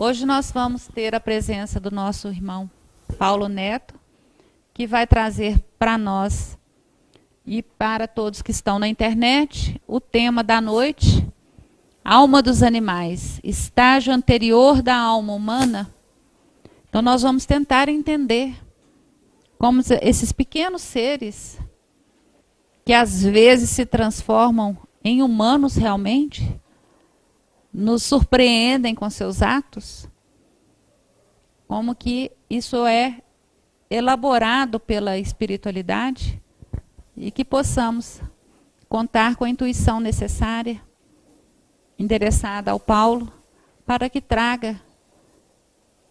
Hoje nós vamos ter a presença do nosso irmão Paulo Neto, que vai trazer para nós e para todos que estão na internet o tema da noite, Alma dos Animais, estágio anterior da alma humana. Então nós vamos tentar entender como esses pequenos seres, que às vezes se transformam em humanos realmente, nos surpreendem com seus atos, como que isso é elaborado pela espiritualidade e que possamos contar com a intuição necessária, endereçada ao Paulo, para que traga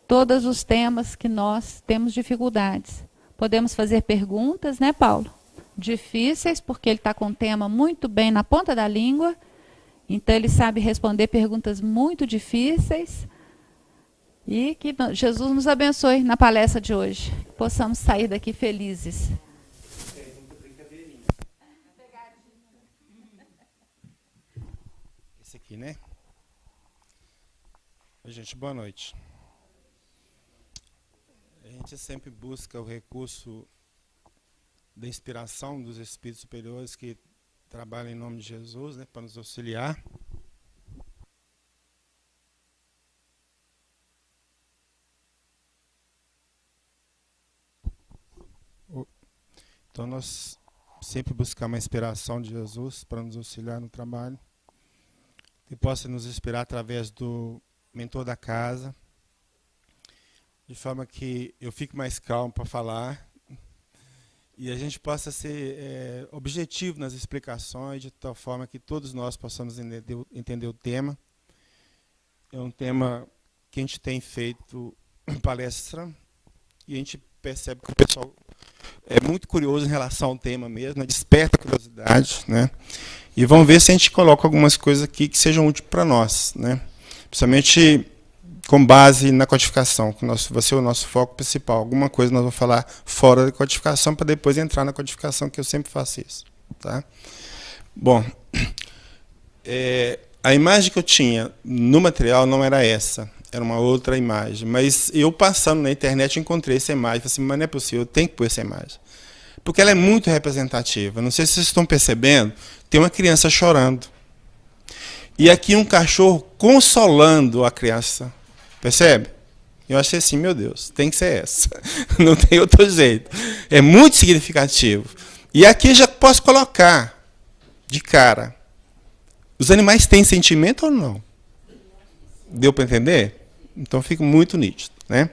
todos os temas que nós temos dificuldades. Podemos fazer perguntas, né, Paulo? Difíceis, porque ele está com o tema muito bem na ponta da língua, então ele sabe responder perguntas muito difíceis, e que Jesus nos abençoe na palestra de hoje, que possamos sair daqui felizes. Esse aqui, né? Oi, gente, boa noite. A gente sempre busca o recurso da inspiração dos espíritos superiores que trabalham em nome de Jesus, né, para nos auxiliar. Então nós sempre buscamos a inspiração de Jesus para nos auxiliar no trabalho, que possa nos inspirar através do mentor da casa, de forma que eu fique mais calmo para falar e a gente possa ser objetivo nas explicações, de tal forma que todos nós possamos entender o tema. É um tema que a gente tem feito palestra e a gente percebe que o pessoal é muito curioso em relação ao tema mesmo, né? Desperta a curiosidade, né? E vamos ver se a gente coloca algumas coisas aqui que sejam úteis para nós, né? Principalmente com base na codificação, que vai ser o nosso foco principal. Alguma coisa nós vamos falar fora da codificação, para depois entrar na codificação, que eu sempre faço isso. Tá? Bom, a imagem que eu tinha no material não era essa, era uma outra imagem. Mas eu, passando na internet, encontrei essa imagem. Falei assim, mas não é possível, eu tenho que pôr essa imagem. Porque ela é muito representativa. Não sei se vocês estão percebendo, tem uma criança chorando. E aqui um cachorro consolando a criança. Percebe? Eu achei assim, meu Deus, tem que ser essa. Não tem outro jeito. É muito significativo. E aqui já posso colocar de cara. Os animais têm sentimento ou não? Deu para entender? Então fica muito nítido, né?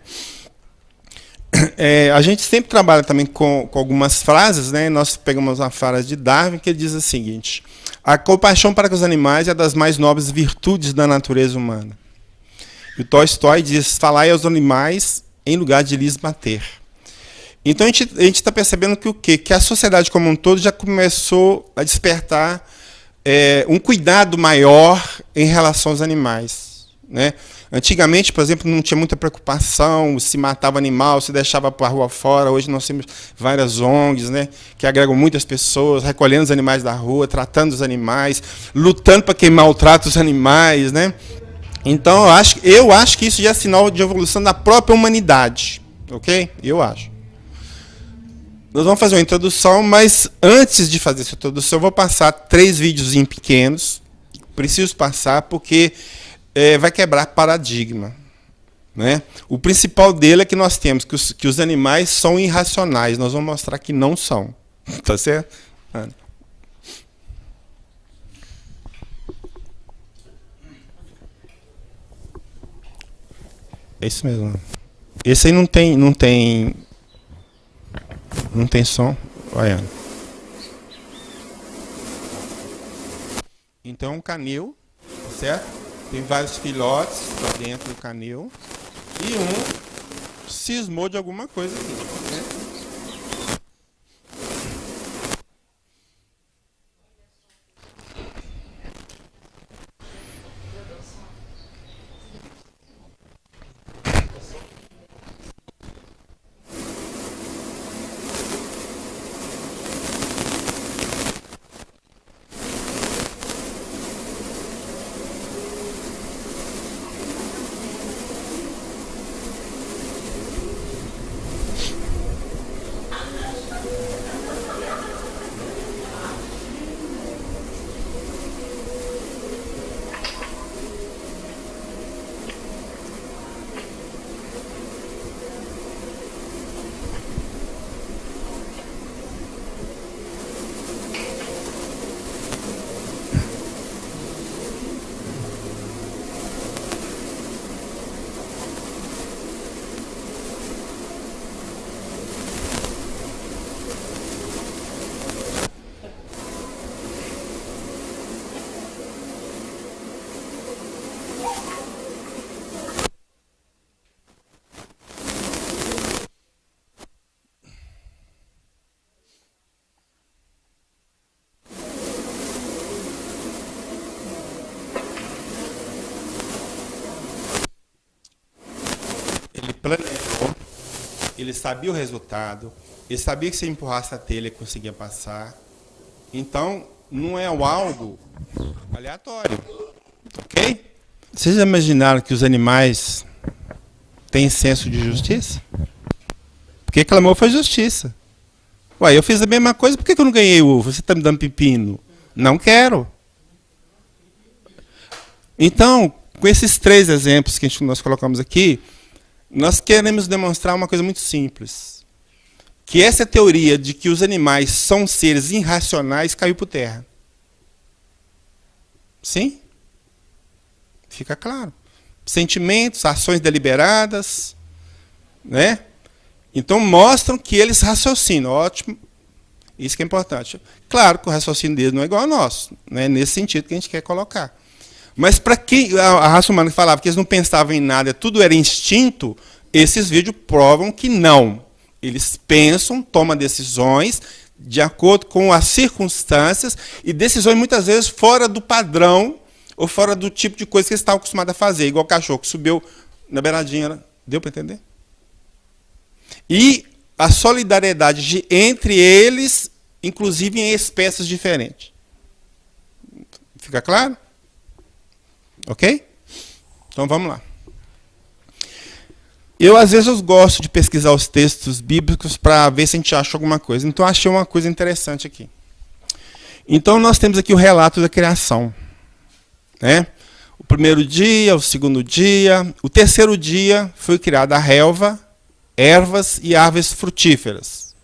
A gente sempre trabalha também com algumas frases, né? Nós pegamos uma frase de Darwin que ele diz o seguinte: a compaixão para com os animais é das mais nobres virtudes da natureza humana. E o Tolstói diz, falai aos animais em lugar de lhes bater. Então a gente está percebendo que o quê? Que a sociedade como um todo já começou a despertar um cuidado maior em relação aos animais, né? Antigamente, por exemplo, não tinha muita preocupação, se matava animal, se deixava para a rua fora. Hoje nós temos várias ONGs, né, que agregam muitas pessoas, recolhendo os animais da rua, tratando os animais, lutando para quem maltrata os animais, né? Então, eu acho que isso já é sinal de evolução da própria humanidade. Ok? Eu acho. Nós vamos fazer uma introdução, mas antes de fazer essa introdução, eu vou passar 3 videozinhos pequenos. Preciso passar, porque vai quebrar paradigma. Né? O principal dele é que nós temos que os animais são irracionais. Nós vamos mostrar que não são. Tá certo? É isso mesmo. Esse aí não tem som. Olha. Então é um canil, certo? Tem vários filhotes lá dentro do canil. E um cismou de alguma coisa aqui, né? Ele planejou, ele sabia o resultado, ele sabia que se empurrasse a telha ele conseguia passar. Então, não é algo aleatório. Ok? Vocês já imaginaram que os animais têm senso de justiça? Porque clamou foi justiça. Ué, eu fiz a mesma coisa, por que eu não ganhei uva? Você está me dando pepino? Não quero. Então, com esses 3 exemplos que nós colocamos aqui, nós queremos demonstrar uma coisa muito simples. Que essa teoria de que os animais são seres irracionais caiu por terra. Sim? Fica claro. Sentimentos, ações deliberadas, né? Então mostram que eles raciocinam. Ótimo. Isso que é importante. Claro que o raciocínio deles não é igual ao nosso. Né? Nesse sentido que a gente quer colocar. Mas para quem a raça humana que falava que eles não pensavam em nada, tudo era instinto, esses vídeos provam que não. Eles pensam, tomam decisões de acordo com as circunstâncias e decisões muitas vezes fora do padrão ou fora do tipo de coisa que eles estavam acostumados a fazer, igual o cachorro que subiu na beiradinha. Deu para entender? E a solidariedade entre eles, inclusive em espécies diferentes. Fica claro? Ok? Então vamos lá. Às vezes, eu gosto de pesquisar os textos bíblicos para ver se a gente acha alguma coisa. Então, achei uma coisa interessante aqui. Então, nós temos aqui o relato da criação. Né? O primeiro dia, o segundo dia, o terceiro dia foi criada a relva, ervas e árvores frutíferas.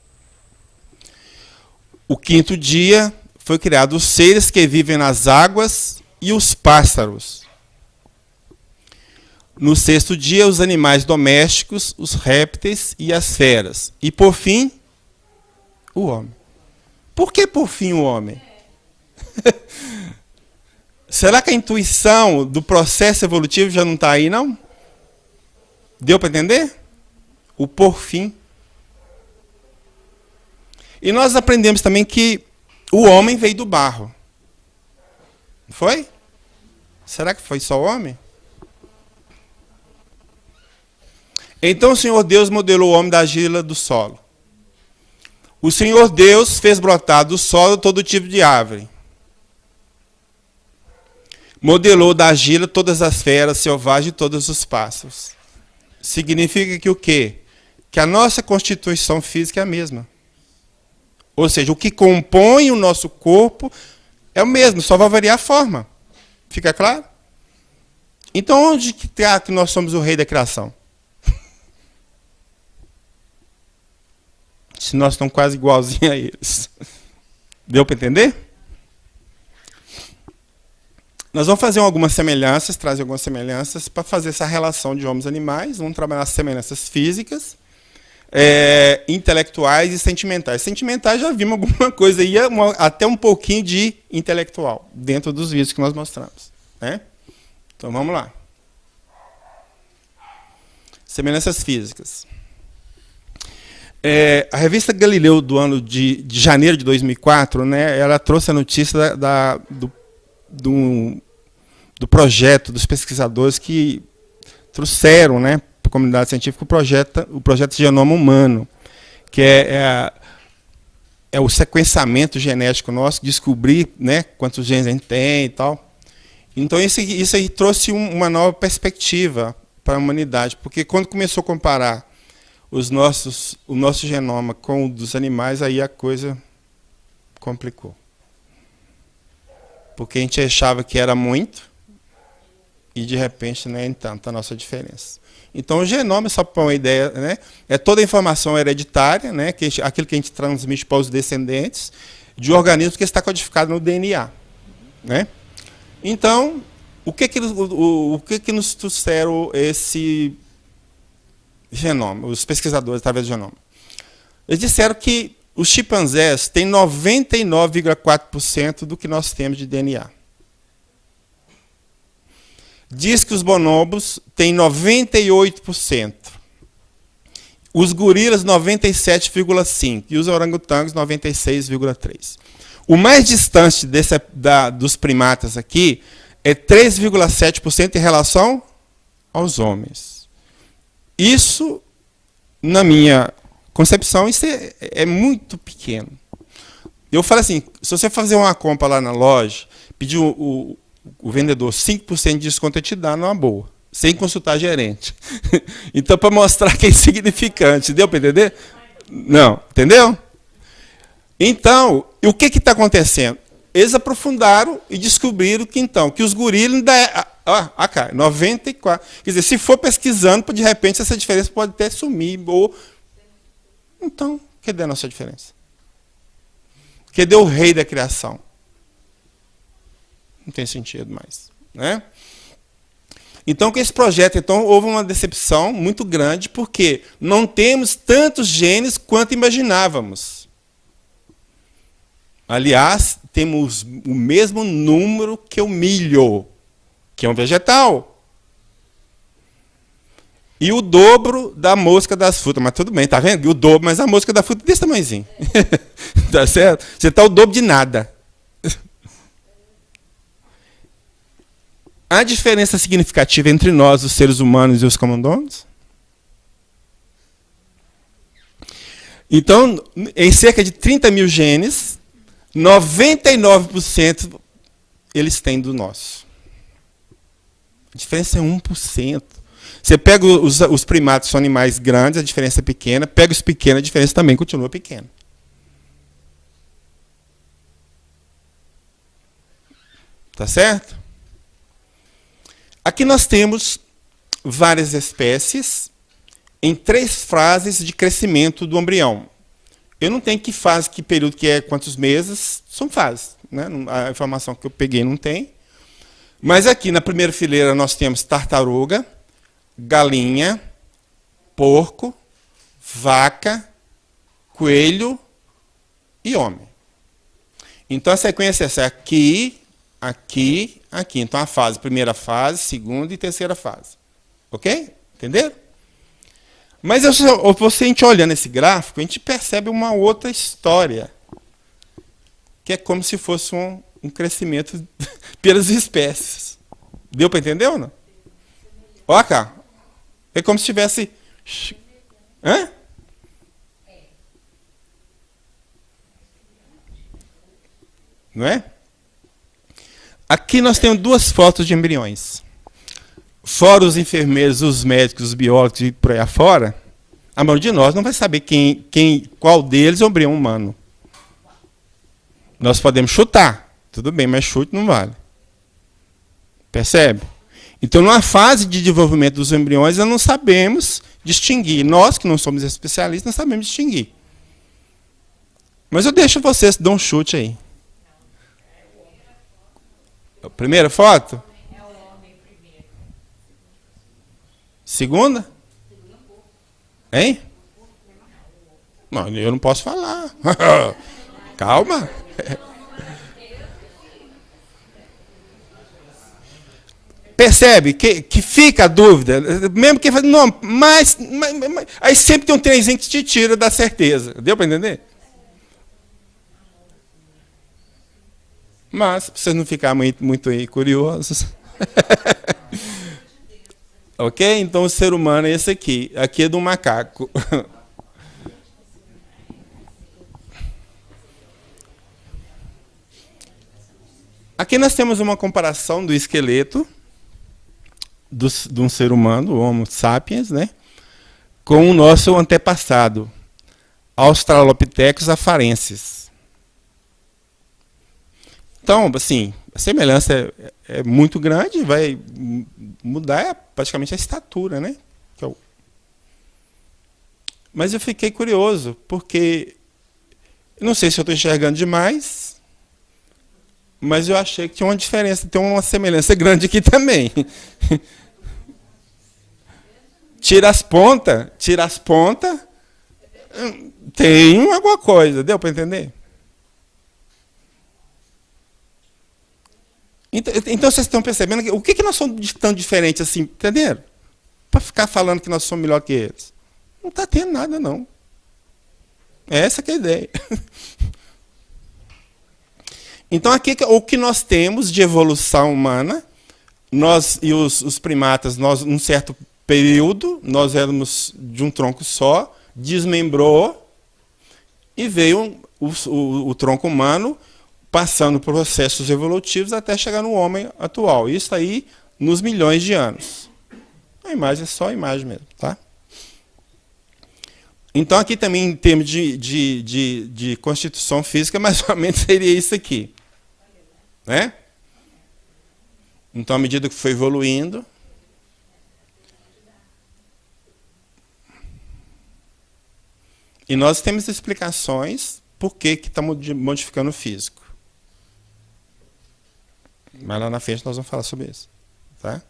O quinto dia foi criado os seres que vivem nas águas e os pássaros. No sexto dia, os animais domésticos, os répteis e as feras. E, por fim, o homem. Por que, por fim, o homem? Será que a intuição do processo evolutivo já não está aí, não? Deu para entender? O por fim. E nós aprendemos também que o homem veio do barro. Não foi? Será que foi só o homem? Então o Senhor Deus modelou o homem da argila do solo. O Senhor Deus fez brotar do solo todo tipo de árvore. Modelou da argila todas as feras selvagens e todos os pássaros. Significa que o quê? Que a nossa constituição física é a mesma. Ou seja, o que compõe o nosso corpo é o mesmo, só vai variar a forma. Fica claro? Então onde que está que nós somos o rei da criação? Se nós estamos quase igualzinhos a eles. Deu para entender? Nós vamos fazer algumas semelhanças, trazer algumas semelhanças para fazer essa relação de homens e animais. Vamos trabalhar as semelhanças físicas, intelectuais e sentimentais. Sentimentais já vimos alguma coisa aí, até um pouquinho de intelectual, dentro dos vídeos que nós mostramos. Né? Então vamos lá. Semelhanças físicas. A revista Galileu, do ano de janeiro de 2004, né, ela trouxe a notícia do projeto dos pesquisadores que trouxeram, né, para a comunidade científica o projeto Genoma Humano, que é o sequenciamento genético nosso, descobrir, né, quantos genes a gente tem e tal. Então isso aí trouxe uma nova perspectiva para a humanidade, porque quando começou a comparar o nosso genoma com o dos animais, aí a coisa complicou. Porque a gente achava que era muito, e de repente não é tanto a nossa diferença. Então o genoma, só para uma ideia, né, é toda a informação hereditária, né, aquilo que a gente transmite para os descendentes, de organismos que está codificado no DNA. Né? Então, o que nos trouxeram esse genoma, os pesquisadores através do genoma? Eles disseram que os chimpanzés têm 99,4% do que nós temos de DNA. Diz que os bonobos têm 98%. Os gorilas, 97,5%. E os orangotangos, 96,3%. O mais distante dos primatas aqui é 3,7% em relação aos homens. Isso, na minha concepção, isso é muito pequeno. Eu falo assim, se você fazer uma compra lá na loja, pedir o vendedor 5% de desconto, ele te dá numa boa, sem consultar gerente. Então, para mostrar que é insignificante, deu para entender? Não, entendeu? Então, o que está acontecendo? Eles aprofundaram e descobriram que, então, que os gorilas ainda cara, 94. Quer dizer, se for pesquisando, de repente essa diferença pode até sumir. Então, cadê a nossa diferença? Cadê o rei da criação? Não tem sentido mais. Né? Então, com esse projeto, então, houve uma decepção muito grande, porque não temos tantos genes quanto imaginávamos. Aliás, temos o mesmo número que o milho, que é um vegetal. E o dobro da mosca das frutas. Mas tudo bem, tá vendo? O dobro, mas a mosca da fruta é desse tamanhozinho. Tá certo? Você está o dobro de nada. Há diferença significativa entre nós, os seres humanos, e os camundongos? Então, em cerca de 30 mil genes, 99% eles têm do nosso. A diferença é 1%. Você pega os primatas, são animais grandes, a diferença é pequena. Pega os pequenos, a diferença também continua pequena. Tá certo? Aqui nós temos várias espécies em 3 fases de crescimento do embrião. Eu não tenho que fase, que período, que é quantos meses, são fases. Né? A informação que eu peguei não tem. Mas aqui na primeira fileira nós temos tartaruga, galinha, porco, vaca, coelho e homem. Então a sequência é essa, aqui, aqui, aqui. Então a fase, primeira fase, segunda e terceira fase. Ok? Entenderam? Mas a gente olhando esse gráfico, a gente percebe uma outra história, que é como se fosse um crescimento pelas espécies. Deu para entender ou não? Olha cá. É como se tivesse... Hã? Não é? Aqui nós temos 2 fotos de embriões. Fora os enfermeiros, os médicos, os biólogos e por aí afora, a maioria de nós não vai saber qual deles é o embrião humano. Nós podemos chutar. Tudo bem, mas chute não vale. Percebe? Então, numa fase de desenvolvimento dos embriões, nós não sabemos distinguir. Nós, que não somos especialistas, não sabemos distinguir. Mas eu deixo vocês dar um chute aí. A primeira foto? Segunda? Hein? Não, eu não posso falar. Calma. Percebe que fica a dúvida, mesmo que não, mas aí sempre tem um trenzinho que te tira da certeza. Deu para entender? Mas, para vocês não ficarem muito aí curiosos. Ok? Então, o ser humano é esse aqui. Aqui é do macaco. Aqui nós temos uma comparação do esqueleto de um ser humano, o Homo sapiens, né, com o nosso antepassado, Australopithecus afarensis. Então, assim, a semelhança é muito grande, vai mudar praticamente a estatura, né? Mas eu fiquei curioso, porque não sei se eu estou enxergando demais, mas eu achei que tinha uma diferença, tem uma semelhança grande aqui também. Tira as pontas, tem alguma coisa, deu para entender? Então vocês estão percebendo o que nós somos tão diferentes assim, entenderam? Para ficar falando que nós somos melhor que eles. Não está tendo nada, não. É essa que é a ideia. Então, aqui o que nós temos de evolução humana, nós e os primatas, nós, num certo período, nós éramos de um tronco só, desmembrou e veio o tronco humano passando por processos evolutivos até chegar no homem atual. Isso aí nos milhões de anos. A imagem é só a imagem mesmo, tá? Então, aqui também, em termos de constituição física, mais ou menos seria isso aqui. Né? Então, à medida que foi evoluindo, e nós temos explicações por que está modificando o físico. Mas lá na frente nós vamos falar sobre isso. Tá?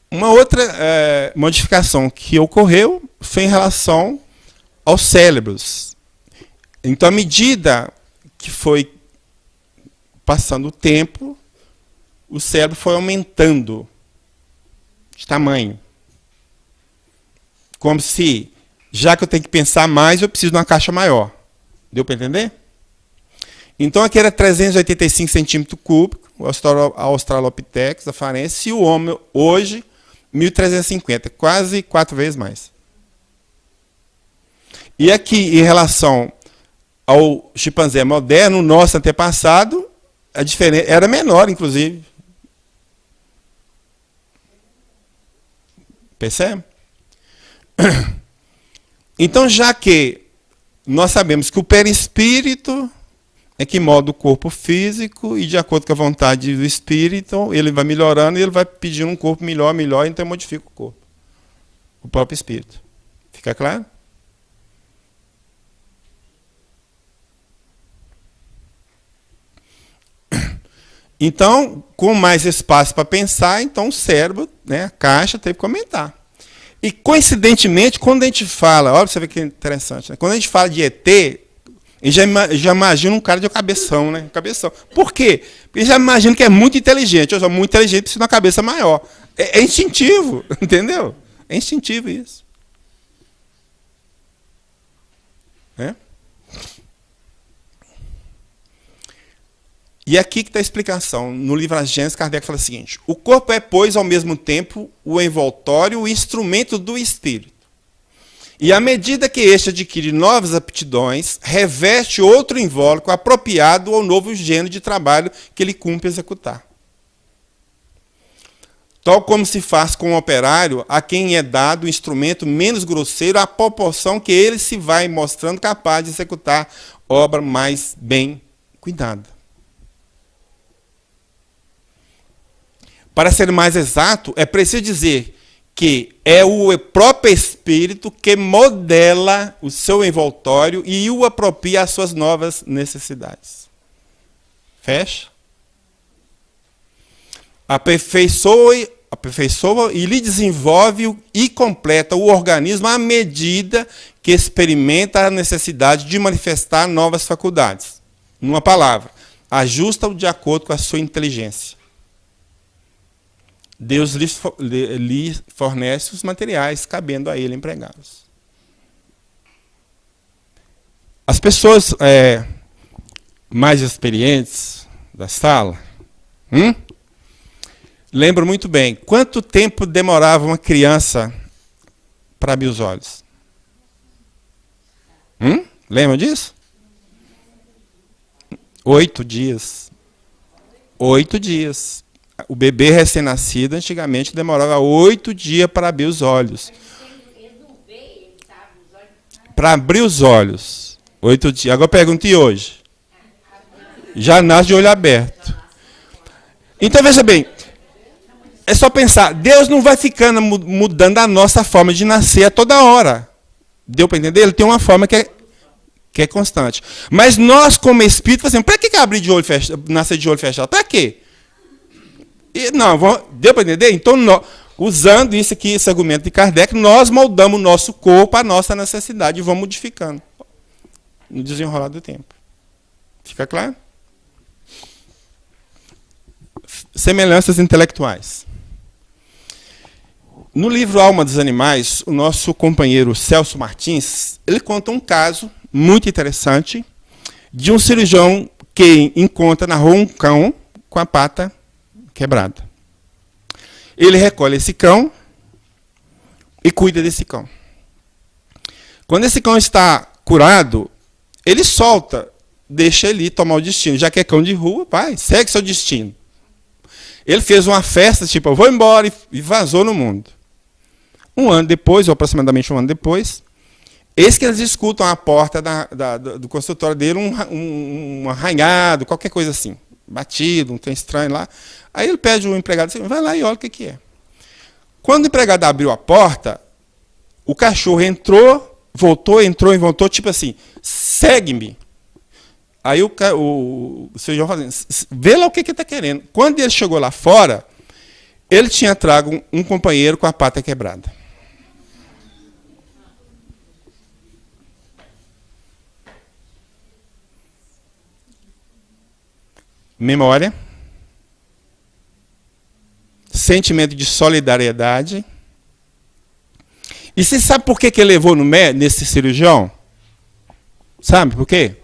Uma outra modificação que ocorreu foi em relação aos cérebros. Então, à medida que foi passando o tempo, o cérebro foi aumentando de tamanho. Como se, já que eu tenho que pensar mais, eu preciso de uma caixa maior. Deu para entender? Então, aqui era 385 centímetros cúbicos, o Australopithecus afarensis, e o homem, hoje, 1.350, quase 4 vezes mais. E aqui, em relação ao chimpanzé moderno, o nosso antepassado, a diferença era menor, inclusive. Percebe? Então, já que nós sabemos que o perispírito é que molda o corpo físico, e de acordo com a vontade do espírito, ele vai melhorando e ele vai pedindo um corpo melhor, então modifica o corpo. O próprio espírito. Fica claro? Então, com mais espaço para pensar, então o cérebro, né, a caixa, teve que aumentar. E, coincidentemente, quando a gente fala, olha, você vê que é interessante, né? Quando a gente fala de ET, e já imagina um cara de cabeção, né? Cabeção. Por quê? Porque já imagina que é muito inteligente. Eu sou muito inteligente, preciso de uma cabeça maior. É instintivo, entendeu? É instintivo isso. É? E aqui que está a explicação. No livro A Gênese, Kardec fala o seguinte: o corpo é, pois, ao mesmo tempo, o envoltório, o instrumento do espírito. E à medida que este adquire novas aptidões, reveste outro invólucro apropriado ao novo gênero de trabalho que ele cumpre executar. Tal como se faz com o operário, a quem é dado o instrumento menos grosseiro, à proporção que ele se vai mostrando capaz de executar obra mais bem cuidada. Para ser mais exato, é preciso dizer que é o próprio espírito que modela o seu envoltório e o apropria às suas novas necessidades. Fecha? Aperfeiçoa e lhe desenvolve e completa o organismo à medida que experimenta a necessidade de manifestar novas faculdades. Numa palavra, ajusta-o de acordo com a sua inteligência. Deus lhe fornece os materiais, cabendo a ele empregá-los. As pessoas mais experientes da sala lembram muito bem quanto tempo demorava uma criança para abrir os olhos. Lembra disso? 8 dias. 8 dias. O bebê recém-nascido, antigamente, demorava 8 dias para abrir os olhos. Para abrir os olhos. 8 dias. Agora pergunta, e hoje? Já nasce de olho aberto. Então, veja bem, é só pensar, Deus não vai ficando mudando a nossa forma de nascer a toda hora. Deu para entender? Ele tem uma forma que é constante. Mas nós, como espírito, fazemos, para que abrir de olho fechado, nascer de olho fechado? Para quê? Não, deu para entender? Então, usando isso aqui, esse argumento de Kardec, nós moldamos o nosso corpo à nossa necessidade e vamos modificando no desenrolar do tempo. Fica claro? Semelhanças intelectuais. No livro Alma dos Animais, o nosso companheiro Celso Martins, ele conta um caso muito interessante de um cirurgião que encontra na rua um cão com a pata quebrada. Ele recolhe esse cão e cuida desse cão. Quando esse cão está curado, ele solta, deixa ele ir tomar o destino. Já que é cão de rua, vai, segue seu destino. Ele fez uma festa, tipo, eu vou embora, e vazou no mundo. Um ano depois, ou aproximadamente um ano depois, eis que eles escutam à porta do consultório dele um arranhado, qualquer coisa assim, batido, um trem estranho lá. Aí ele pede ao empregado assim, vai lá e olha o que é. Quando o empregado abriu a porta, o cachorro voltou, e voltou, tipo assim, segue-me. Aí o senhor fazendo, vê lá o que ele está querendo. Quando ele chegou lá fora, ele tinha trago um companheiro com a pata quebrada. Memória, sentimento de solidariedade. E você sabe por que ele levou nesse cirurgião? Sabe por quê?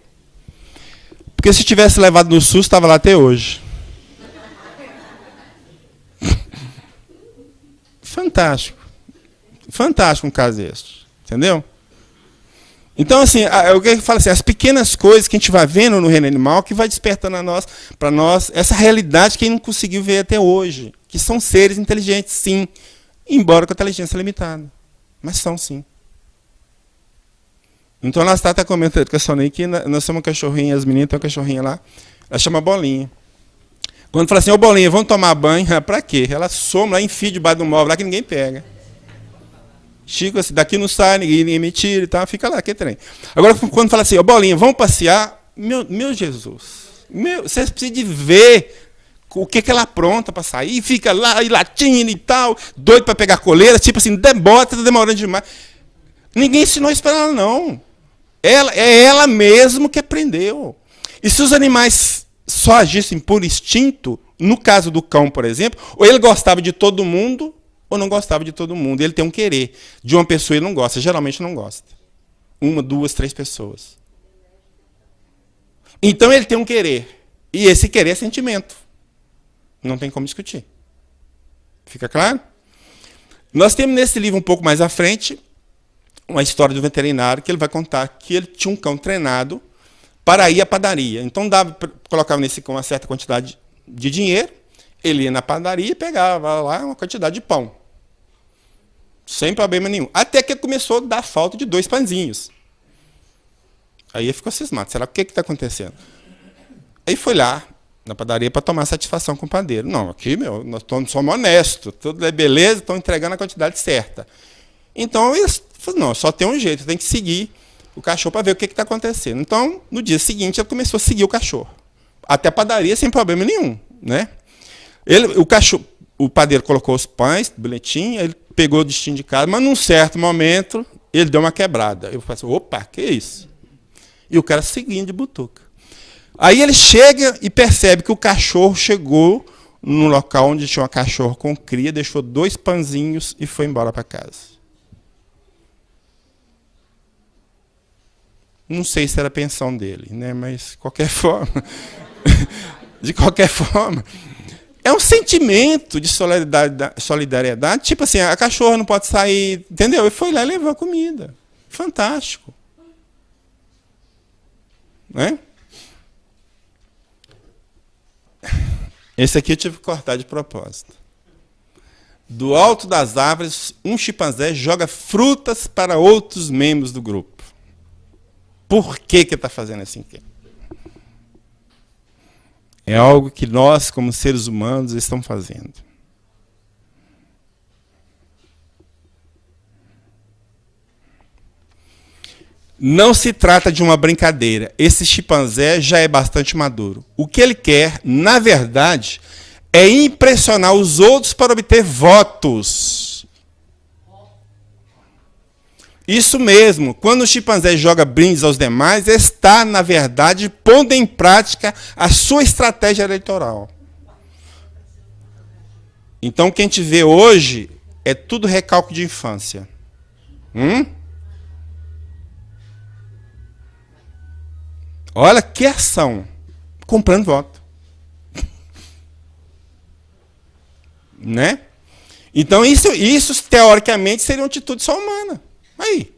Porque se tivesse levado no SUS, estava lá até hoje. Fantástico. Fantástico um caso desse. Entendeu? Então, assim, eu falo assim, as pequenas coisas que a gente vai vendo no reino animal que vai despertando para nós essa realidade que a gente não conseguiu ver até hoje. Que são seres inteligentes, sim. Embora com a inteligência limitada. Mas são, sim. Então, nós estamos comentando com a Sonia que nós somos uma cachorrinha, as meninas têm uma cachorrinha lá, ela chama Bolinha. Quando fala assim, ô Bolinha, vamos tomar banho, pra quê? Ela soma lá, enfia debaixo do móvel lá que ninguém pega. Chico, assim, daqui não sai, ninguém me tira e tal, fica lá, que trem. Agora, quando fala assim, ô Bolinha, vamos passear, meu Jesus, você precisa de ver o que ela apronta para sair, fica lá, e latindo e tal, doido para pegar coleira, tipo assim, debota, tá demorando demais. Ninguém ensinou isso para ela, não. É ela mesmo que aprendeu. E se os animais só agissem por instinto, no caso do cão, por exemplo, ou ele gostava de todo mundo, ou não gostava de todo mundo. Ele tem um querer. De uma pessoa ele não gosta, geralmente não gosta. 1, 2, 3 pessoas. Então ele tem um querer. E esse querer é sentimento. Não tem como discutir. Fica claro? Nós temos nesse livro um pouco mais à frente uma história do veterinário que ele vai contar que ele tinha um cão treinado para ir à padaria. Então colocava nesse cão uma certa quantidade de dinheiro, ele ia na padaria e pegava lá uma quantidade de pão. Sem problema nenhum. Até que ele começou a dar falta de 2 pãezinhos. Aí ele ficou cismado. Será o que está acontecendo? Aí foi lá na padaria para tomar satisfação com o padeiro. Não, aqui, nós somos honestos, tudo é beleza, estão entregando a quantidade certa. Então, eles falaram, não, só tem um jeito, tem que seguir o cachorro para ver o que está acontecendo. Então, no dia seguinte, ele começou a seguir o cachorro. Até a padaria sem problema nenhum. Né? O padeiro colocou os pães, bilhetinho, ele pegou o destino de casa, mas num certo momento, ele deu uma quebrada. Eu falei assim, opa, que isso? E o cara seguindo de butuca. Aí ele chega e percebe que o cachorro chegou no local onde tinha uma cachorro com cria, deixou 2 pãezinhos e foi embora para casa. Não sei se era a pensão dele, né? Mas de qualquer forma, é um sentimento de solidariedade. Tipo assim, a cachorra não pode sair, entendeu? Ele foi lá e levou a comida. Fantástico. Né? Esse aqui eu tive que cortar de propósito. Do alto das árvores, um chimpanzé joga frutas para outros membros do grupo. Por que ele está fazendo assim? É algo que nós, como seres humanos, estamos fazendo. Não se trata de uma brincadeira. Esse chimpanzé já é bastante maduro. O que ele quer, na verdade, é impressionar os outros para obter votos. Isso mesmo. Quando o chimpanzé joga brindes aos demais, está, na verdade, pondo em prática a sua estratégia eleitoral. Então, o que a gente vê hoje é tudo recalque de infância. Olha que ação. Comprando voto. Né? Então, isso teoricamente seria uma atitude só humana. Aí,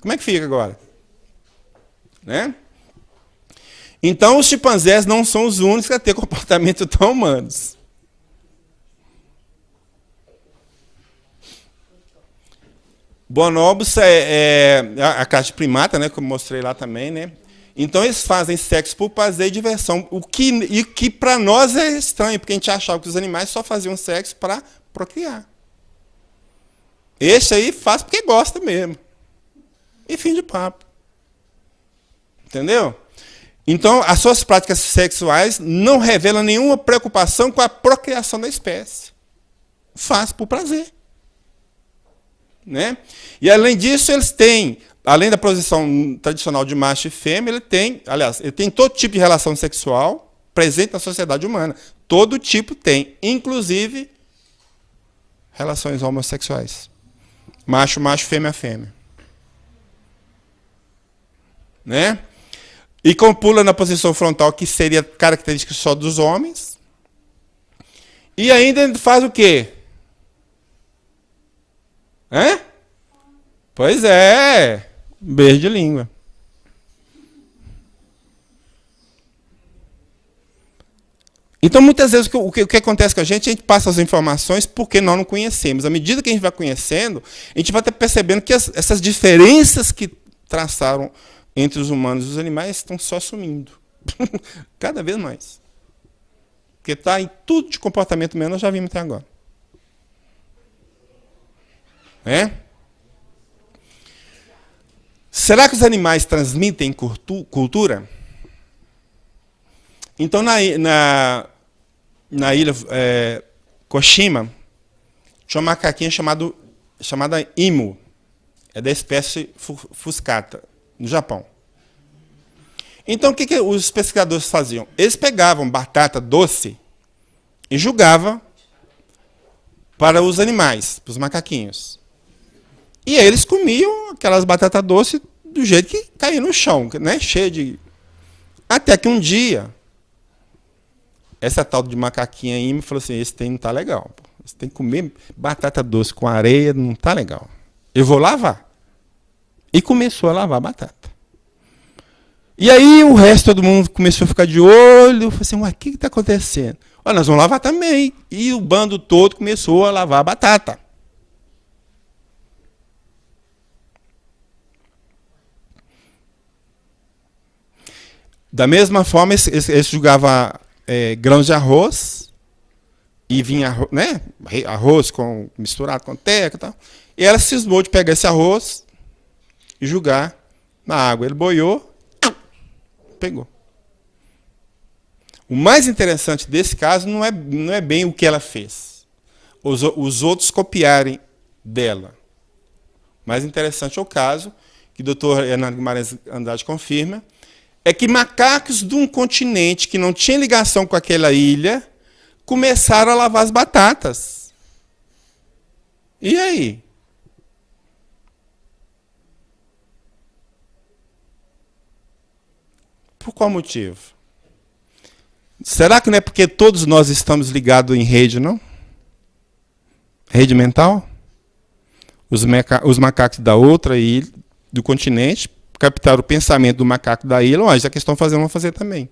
como é que fica agora? Né? Então, os chimpanzés não são os únicos a ter comportamento tão humanos. Bonobos é a classe de primata, né, como mostrei lá também, né? Então, eles fazem sexo por prazer e diversão, o que para nós é estranho, porque a gente achava que os animais só faziam sexo para procriar. Este aí faz porque gosta mesmo. E fim de papo. Entendeu? Então, as suas práticas sexuais não revelam nenhuma preocupação com a procriação da espécie. Faz por prazer. Né? E, além disso, eles têm, além da posição tradicional de macho e fêmea, ele tem todo tipo de relação sexual presente na sociedade humana. Todo tipo tem, inclusive relações homossexuais. Macho, macho, fêmea, fêmea. Né? E copula na posição frontal, que seria característica só dos homens. E ainda faz o quê? Hã? Pois é. Beijo de língua. Então, muitas vezes, o que acontece com a gente passa as informações porque nós não conhecemos. À medida que a gente vai conhecendo, a gente vai estar percebendo que essas diferenças que traçaram entre os humanos e os animais estão só sumindo. Cada vez mais. Porque está em tudo de comportamento humano, nós já vimos até agora. É? Será que os animais transmitem cultura? Então, na ilha Koshima, tinha uma macaquinha chamada Imu. É da espécie fuscata, no Japão. Então, o que os pescadores faziam? Eles pegavam batata doce e jogavam para os animais, para os macaquinhos. E aí eles comiam aquelas batatas doces do jeito que caía no chão, né? Cheio de... Até que um dia, essa tal de macaquinha aí me falou assim, esse tem não tá legal. Você tem que comer batata doce com areia, não tá legal. Eu vou lavar. E começou a lavar a batata. E aí o resto, todo mundo começou a ficar de olho. Eu falei assim, ué, o que está acontecendo? Olha, nós vamos lavar também. E o bando todo começou a lavar a batata. Da mesma forma, eles jogavam grãos de arroz, e vinha né, arroz misturado com terra e tal. E ela cismou de pegar esse arroz e jogar na água. Ele boiou, pegou. O mais interessante desse caso não é bem o que ela fez. Os outros copiarem dela. O mais interessante é o caso, que o Dr. Hernando Guimarães Andrade confirma, é que macacos de um continente que não tinha ligação com aquela ilha começaram a lavar as batatas. E aí? Por qual motivo? Será que não é porque todos nós estamos ligados em rede, não? Rede mental? Os macacos da outra ilha, do continente, captaram o pensamento do macaco da ilha, já que estão fazendo, vão fazer também.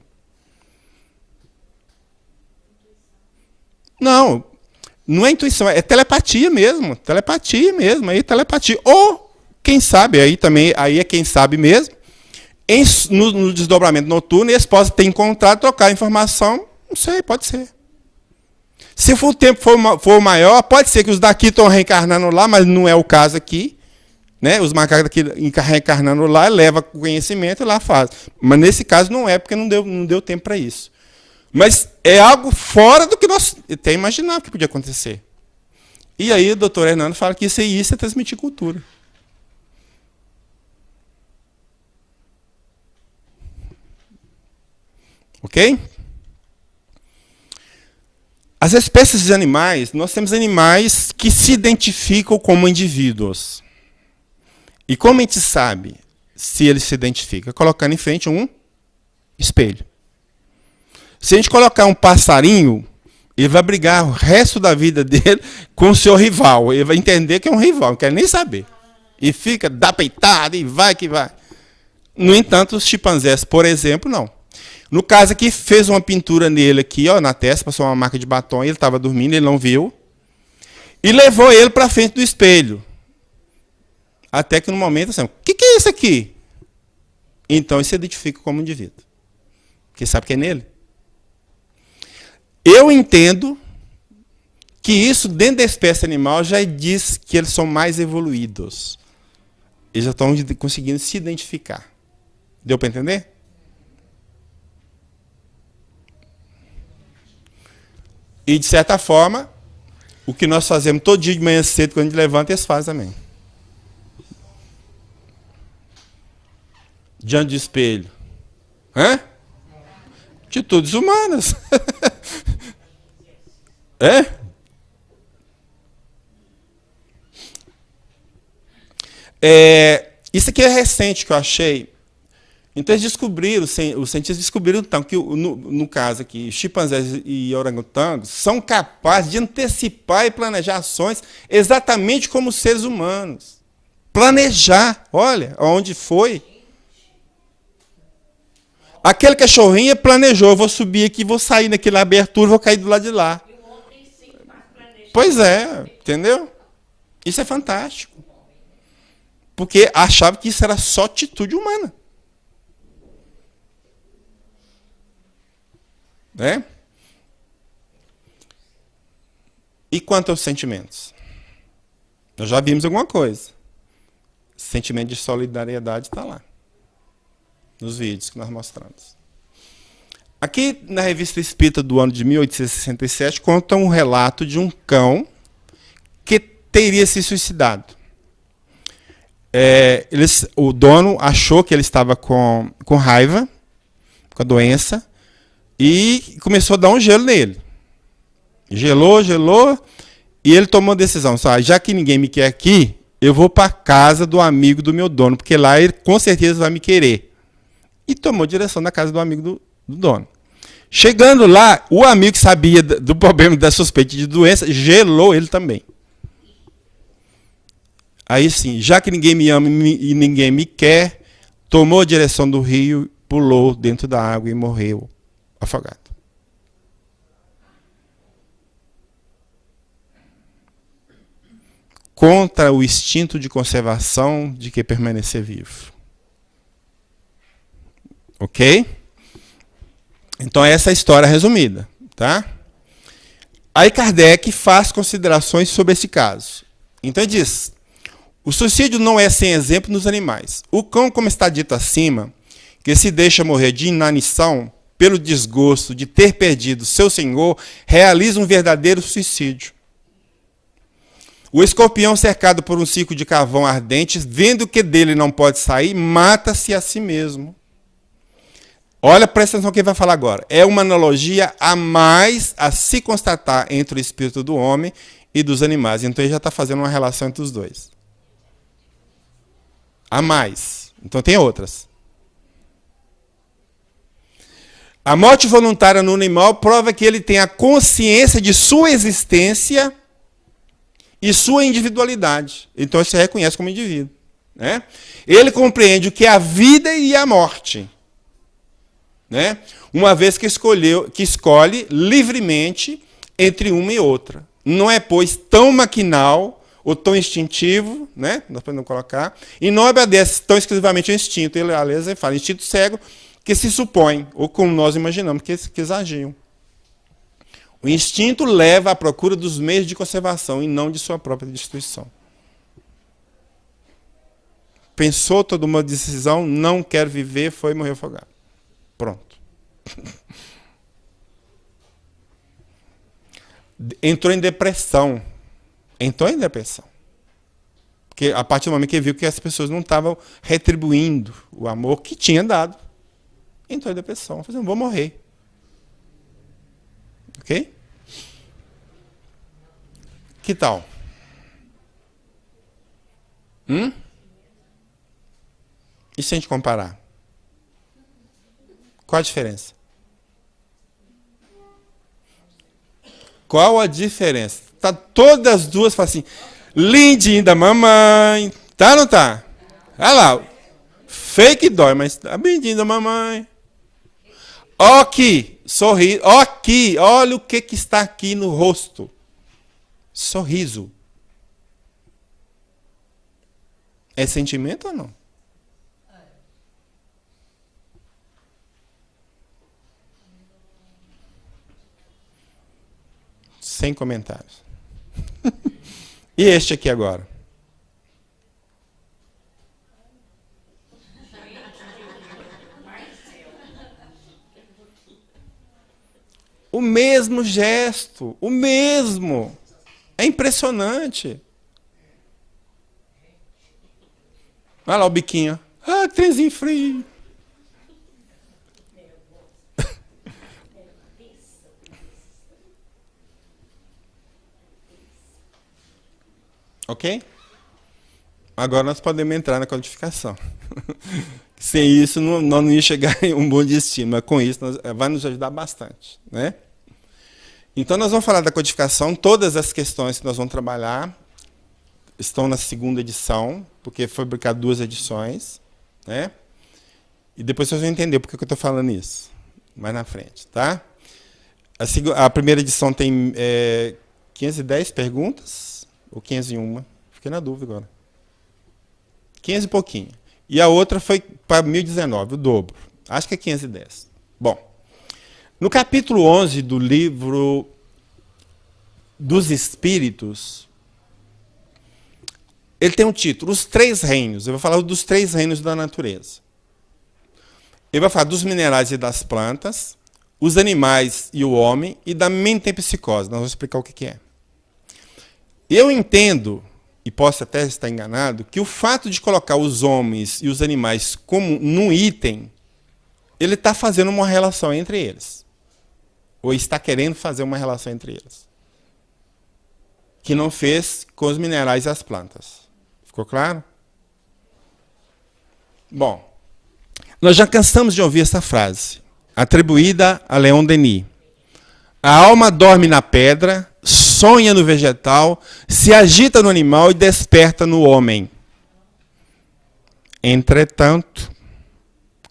Não é intuição, é telepatia mesmo. Telepatia mesmo, aí telepatia. Ou, quem sabe, aí é quem sabe mesmo, no desdobramento noturno, eles podem ter encontrado, trocar informação, não sei, pode ser. Se o tempo for maior, pode ser que os daqui estão reencarnando lá, mas não é o caso aqui. Né? Os macacos daqui reencarnando lá, leva o conhecimento e lá faz. Mas nesse caso não é, porque não deu tempo para isso. Mas é algo fora do que nós até imaginávamos que podia acontecer. E aí o doutor Hernando fala que isso é transmitir cultura. Ok? As espécies de animais, nós temos animais que se identificam como indivíduos. E como a gente sabe se ele se identifica? Colocando em frente um espelho. Se a gente colocar um passarinho Ele vai brigar o resto da vida dele com o seu rival. Ele vai entender que é um rival, não quer nem saber. E fica, dá peitada e vai que vai. No entanto, os chimpanzés, por exemplo, não. No caso aqui, fez uma pintura nele aqui, ó, na testa, passou uma marca de batom, ele estava dormindo, ele não viu. E levou ele para frente do espelho. Até que no momento, assim, o que é isso aqui? Então, ele se identifica como indivíduo. Porque sabe que é nele. Eu entendo que isso, dentro da espécie animal, já diz que eles são mais evoluídos. Eles já estão conseguindo se identificar. Deu para entender? E, de certa forma, o que nós fazemos todo dia de manhã cedo, quando a gente levanta, eles fazem também. Diante do espelho. Hã? Atitudes humanas. Isso aqui é recente que eu achei. Então eles descobriram, os cientistas descobriram então, que no caso aqui, chimpanzés e orangotangos são capazes de antecipar e planejar ações exatamente como os seres humanos. Planejar, olha, aonde foi. Aquele cachorrinho planejou, eu vou subir aqui, vou sair naquela abertura, vou cair do lado de lá. Pois é, entendeu? Isso é fantástico. Porque achava que isso era só atitude humana. Né? E quanto aos sentimentos? Nós já vimos alguma coisa. Sentimento de solidariedade está lá. Nos vídeos que nós mostramos. Aqui na Revista Espírita do ano de 1867 conta um relato de um cão que teria se suicidado. O dono achou que ele estava com raiva, com a doença, e começou a dar um gelo nele. Gelou, e ele tomou a decisão. Já que ninguém me quer aqui, eu vou para a casa do amigo do meu dono, porque lá ele com certeza vai me querer. E tomou direção da casa do amigo do dono. Chegando lá, o amigo que sabia do problema da suspeita de doença, gelou ele também. Aí sim, já que ninguém me ama e ninguém me quer, tomou a direção do rio, pulou dentro da água e morreu afogado. Contra o instinto de conservação de que permanecer vivo. Ok? Então, essa é a história resumida. Tá? Aí Kardec faz considerações sobre esse caso. Então, ele diz: o suicídio não é sem exemplo nos animais. O cão, como está dito acima, que se deixa morrer de inanição pelo desgosto de ter perdido seu senhor, realiza um verdadeiro suicídio. O escorpião, cercado por um círculo de carvão ardente, vendo que dele não pode sair, mata-se a si mesmo. Olha, presta atenção no que ele vai falar agora. É uma analogia a mais a se constatar entre o espírito do homem e dos animais. Então ele já está fazendo uma relação entre os dois. A mais. Então tem outras. A morte voluntária no animal prova que ele tem a consciência de sua existência e sua individualidade. Então ele se reconhece como indivíduo. Né? Ele compreende o que é a vida e a morte. Né? Uma vez que escolhe livremente entre uma e outra. Não é, pois, tão maquinal ou tão instintivo, né? Nós podemos colocar, e não obedece tão exclusivamente ao instinto. Ele, aliás, ele fala instinto cego que se supõe, ou como nós imaginamos que eles agiam. O instinto leva à procura dos meios de conservação e não de sua própria destruição. Pensou, tomou uma decisão, não quer viver, foi e morreu afogado. Pronto. Entrou em depressão. Porque a partir do momento que ele viu que as pessoas não estavam retribuindo o amor que tinha dado, entrou em depressão. Falei, vou morrer. Ok? Que tal? E se a gente comparar? Qual a diferença? Qual a diferença? Tá todas as duas falam assim, lindinho da mamãe. Tá ou não tá? Olha lá. Fake dói, mas tá lindinho da mamãe. Ó aqui, sorriso. Ó aqui, olha o que está aqui no rosto. Sorriso. É sentimento ou não? Sem comentários. E este aqui agora? O mesmo gesto, o mesmo. É impressionante. Olha lá o biquinho. Ah, trenzinho frio. Ok? Agora nós podemos entrar na codificação. Sem isso, nós não ia chegar em um bom destino, mas com isso vai nos ajudar bastante. Né? Então, nós vamos falar da codificação. Todas as questões que nós vamos trabalhar estão na segunda edição, porque foi publicado 2 edições. Né? E depois vocês vão entender por que eu estou falando isso. Mais na frente. Tá? A primeira edição tem 510 perguntas. Ou 501? Fiquei na dúvida agora. 500 e pouquinho. E a outra foi para 1019, o dobro. Acho que é 510. Bom, no capítulo 11 do livro dos Espíritos, ele tem um título, Os Três Reinos. Eu vou falar dos 3 reinos da natureza. Ele vai falar dos minerais e das plantas, os animais e o homem, e da metempsicose. Nós vamos explicar o que é. Eu entendo, e posso até estar enganado, que o fato de colocar os homens e os animais como num item, ele está fazendo uma relação entre eles. Ou está querendo fazer uma relação entre eles. Que não fez com os minerais e as plantas. Ficou claro? Bom, nós já cansamos de ouvir essa frase, atribuída a Leon Denis. A alma dorme na pedra, sonha no vegetal, se agita no animal e desperta no homem. Entretanto,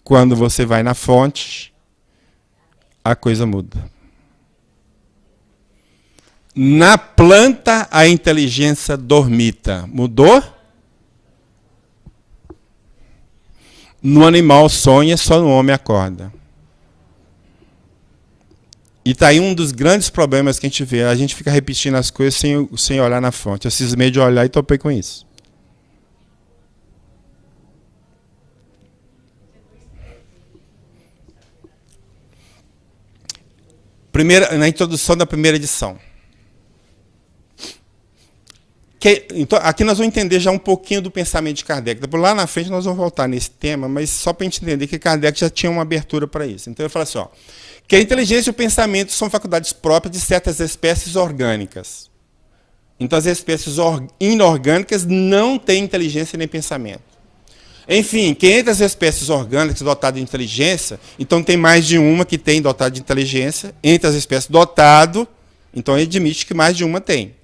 quando você vai na fonte, a coisa muda. Na planta, a inteligência dormita. Mudou? No animal sonha, só no homem acorda. E está aí um dos grandes problemas que a gente vê. A gente fica repetindo as coisas sem olhar na fonte. Eu cismei de olhar e topei com isso. Na introdução da primeira edição. Então, aqui nós vamos entender já um pouquinho do pensamento de Kardec. Depois, lá na frente nós vamos voltar nesse tema, mas só para a gente entender que Kardec já tinha uma abertura para isso. Então ele fala assim, ó, que a inteligência e o pensamento são faculdades próprias de certas espécies orgânicas. Então as espécies inorgânicas não têm inteligência nem pensamento. Enfim, que entre as espécies orgânicas dotadas de inteligência, então tem mais de uma que tem dotada de inteligência, entre as espécies dotado, então ele admite que mais de uma tem.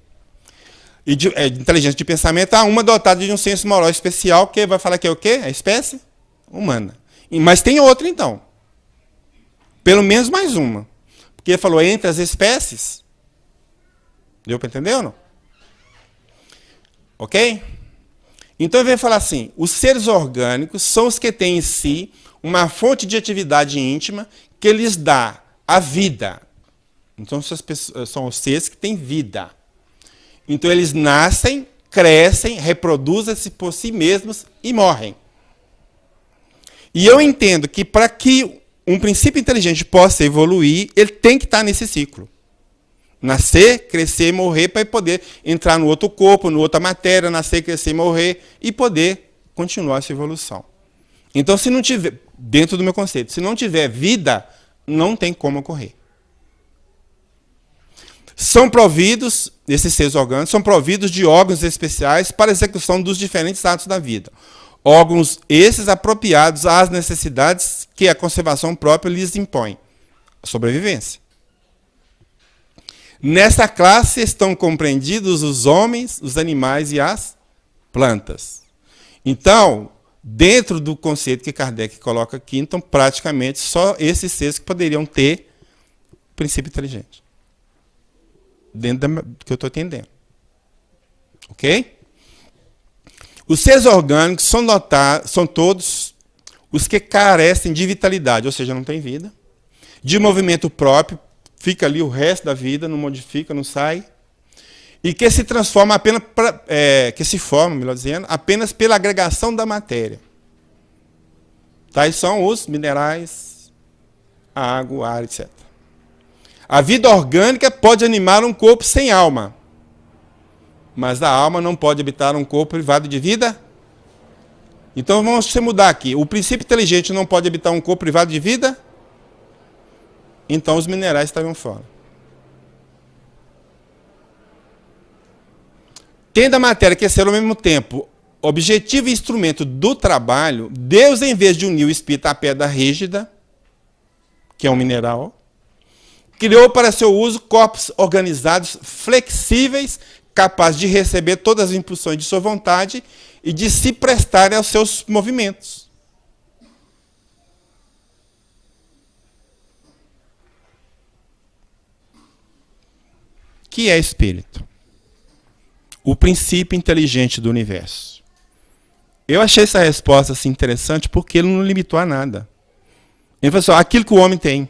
E de inteligência de pensamento, há uma dotada de um senso moral especial, que vai falar que é o quê? A espécie humana. Mas tem outra, então. Pelo menos mais uma. Porque ele falou entre as espécies. Deu para entender ou não? Ok? Então ele vai falar assim, os seres orgânicos são os que têm em si uma fonte de atividade íntima que lhes dá a vida. Então são os seres que têm vida. Então eles nascem, crescem, reproduzem-se por si mesmos e morrem. E eu entendo que para que um princípio inteligente possa evoluir, ele tem que estar nesse ciclo. Nascer, crescer e morrer para poder entrar no outro corpo, no outra matéria, nascer, crescer e morrer e poder continuar essa evolução. Então, se não tiver, dentro do meu conceito, se não tiver vida, não tem como ocorrer. São providos, esses seres orgânicos, são providos de órgãos especiais para a execução dos diferentes atos da vida. Órgãos esses apropriados às necessidades que a conservação própria lhes impõe. A sobrevivência. Nessa classe estão compreendidos os homens, os animais e as plantas. Então, dentro do conceito que Kardec coloca aqui, então, praticamente, só esses seres que poderiam ter princípio inteligente. Dentro do que eu estou entendendo. Ok? Os seres orgânicos são todos os que carecem de vitalidade, ou seja, não tem vida, de movimento próprio, fica ali o resto da vida, não modifica, não sai, e que se transforma apenas, que se forma, melhor dizendo, apenas pela agregação da matéria. Tais são os minerais, a água, o ar, etc. A vida orgânica pode animar um corpo sem alma, mas a alma não pode habitar um corpo privado de vida. Então vamos mudar aqui. O princípio inteligente não pode habitar um corpo privado de vida? Então os minerais estariam fora. Tendo a matéria que ser ao mesmo tempo objetivo e instrumento do trabalho, Deus, em vez de unir o espírito à pedra rígida, que é um mineral, criou para seu uso corpos organizados, flexíveis, capazes de receber todas as impulsões de sua vontade e de se prestarem aos seus movimentos. Que é espírito? O princípio inteligente do universo. Eu achei essa resposta assim, interessante porque ele não limitou a nada. Ele falou assim, aquilo que o homem tem.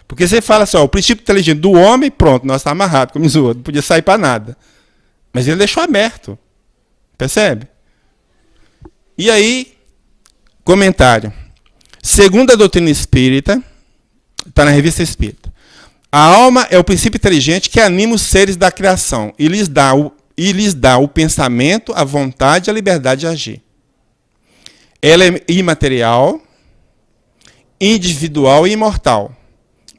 Porque você fala assim, o princípio inteligente do homem, pronto, nós estamos amarrados, como zoou, não podia sair para nada. Mas ele deixou aberto. Percebe? E aí, comentário. Segundo a doutrina espírita, está na revista Espírita, a alma é o princípio inteligente que anima os seres da criação e lhes dá o pensamento, a vontade e a liberdade de agir. Ela é imaterial, individual e imortal,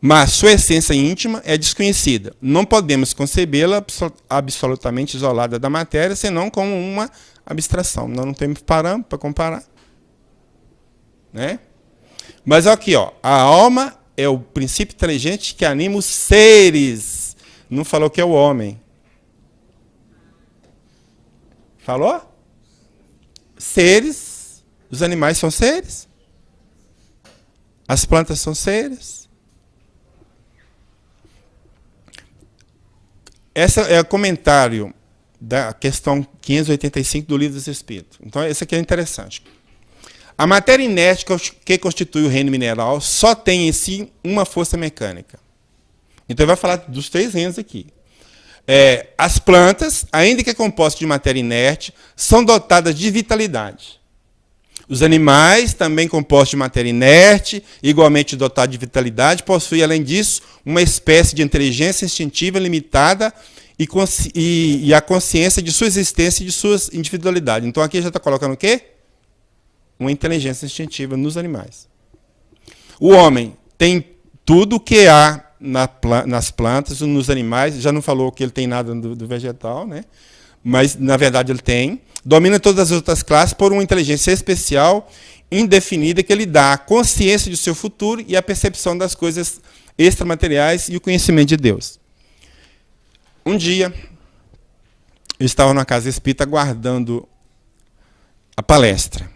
mas sua essência íntima é desconhecida. Não podemos concebê-la absolutamente isolada da matéria, senão como uma abstração. Nós não temos parâmetro para comparar. Né? Mas aqui, a alma é o princípio inteligente que anima os seres. Não falou que é o homem. Falou? Seres. Os animais são seres. As plantas são seres. Esse é o comentário da questão 585 do Livro dos Espíritos. Então, esse aqui é interessante. A matéria inerte que constitui o reino mineral só tem em si uma força mecânica. Então, ele vai falar dos 3 reinos aqui. As plantas, ainda que compostas de matéria inerte, são dotadas de vitalidade. Os animais, também compostos de matéria inerte, igualmente dotados de vitalidade, possuem, além disso, uma espécie de inteligência instintiva limitada e a consciência de sua existência e de sua individualidade. Então, aqui já está colocando o quê? Uma inteligência instintiva nos animais. O homem tem tudo o que há nas plantas, nos animais, já não falou que ele tem nada do vegetal, né? Mas, na verdade, ele tem. Domina todas as outras classes por uma inteligência especial, indefinida, que lhe dá a consciência de seu futuro e a percepção das coisas extramateriais e o conhecimento de Deus. Um dia, eu estava numa casa espírita guardando a palestra.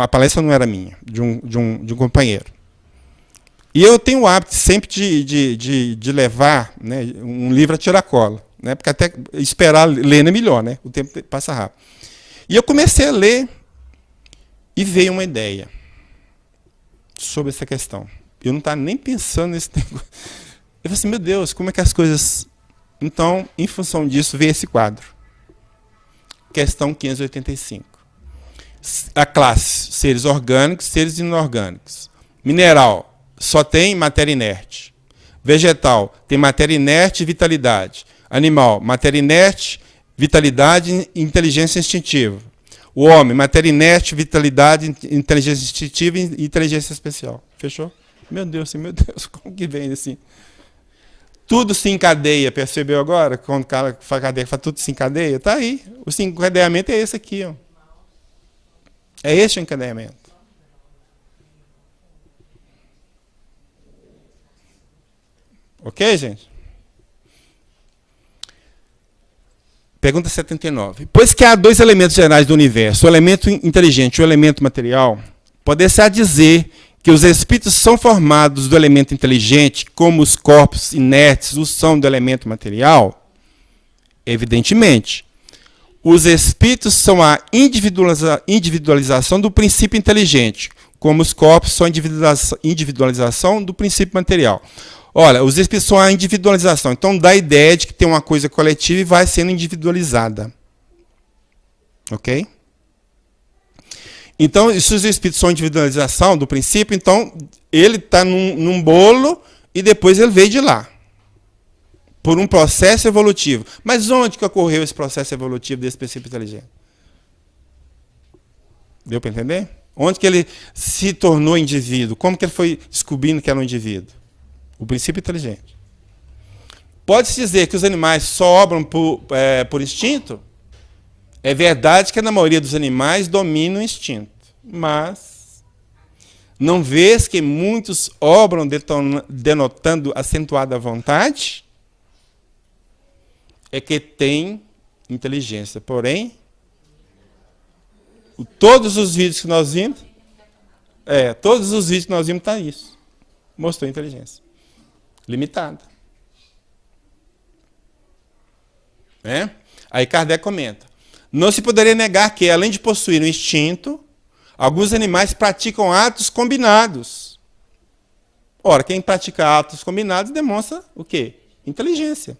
A palestra não era minha, de um companheiro. E eu tenho o hábito sempre de levar, né, um livro a tiracolo, né, porque até esperar ler é melhor, né, o tempo passa rápido. E eu comecei a ler e veio uma ideia sobre essa questão. Eu não estava nem pensando nesse negócio. Eu falei assim, meu Deus, como é que as coisas... Então, em função disso, veio esse quadro. Questão 585. A classe, seres orgânicos, seres inorgânicos. Mineral, só tem matéria inerte. Vegetal, tem matéria inerte e vitalidade. Animal, matéria inerte, vitalidade e inteligência instintiva. O homem, matéria inerte, vitalidade, inteligência instintiva e inteligência especial. Fechou? Meu Deus, como que vem assim? Tudo se encadeia, percebeu agora? Quando o cara fala cadeia, fala tudo se encadeia? Está aí. O encadeamento é esse aqui. Ó. É este o encadeamento. Ok, gente? Pergunta 79. Pois que há dois elementos gerais do universo, o elemento inteligente e o elemento material, poder-se-á dizer que os espíritos são formados do elemento inteligente, como os corpos inertes o são do elemento material? Evidentemente. Os espíritos são a individualização do princípio inteligente, como os corpos são a individualização do princípio material. Olha, os espíritos são a individualização. Então dá a ideia de que tem uma coisa coletiva e vai sendo individualizada. Ok? Então, se os espíritos são a individualização do princípio, então ele está num bolo e depois ele veio de lá. Por um processo evolutivo. Mas onde que ocorreu esse processo evolutivo desse princípio inteligente? Deu para entender? Onde que ele se tornou indivíduo? Como que ele foi descobrindo que era um indivíduo? O princípio inteligente. Pode-se dizer que os animais só obram por instinto? É verdade que na maioria dos animais domina o instinto. Mas não vês que muitos obram denotando acentuada vontade? É que tem inteligência. Porém, todos os vídeos que nós vimos, está isso. Mostrou inteligência. Limitada. Aí Kardec comenta. Não se poderia negar que, além de possuir um instinto, alguns animais praticam atos combinados. Ora, quem pratica atos combinados demonstra o quê? Inteligência.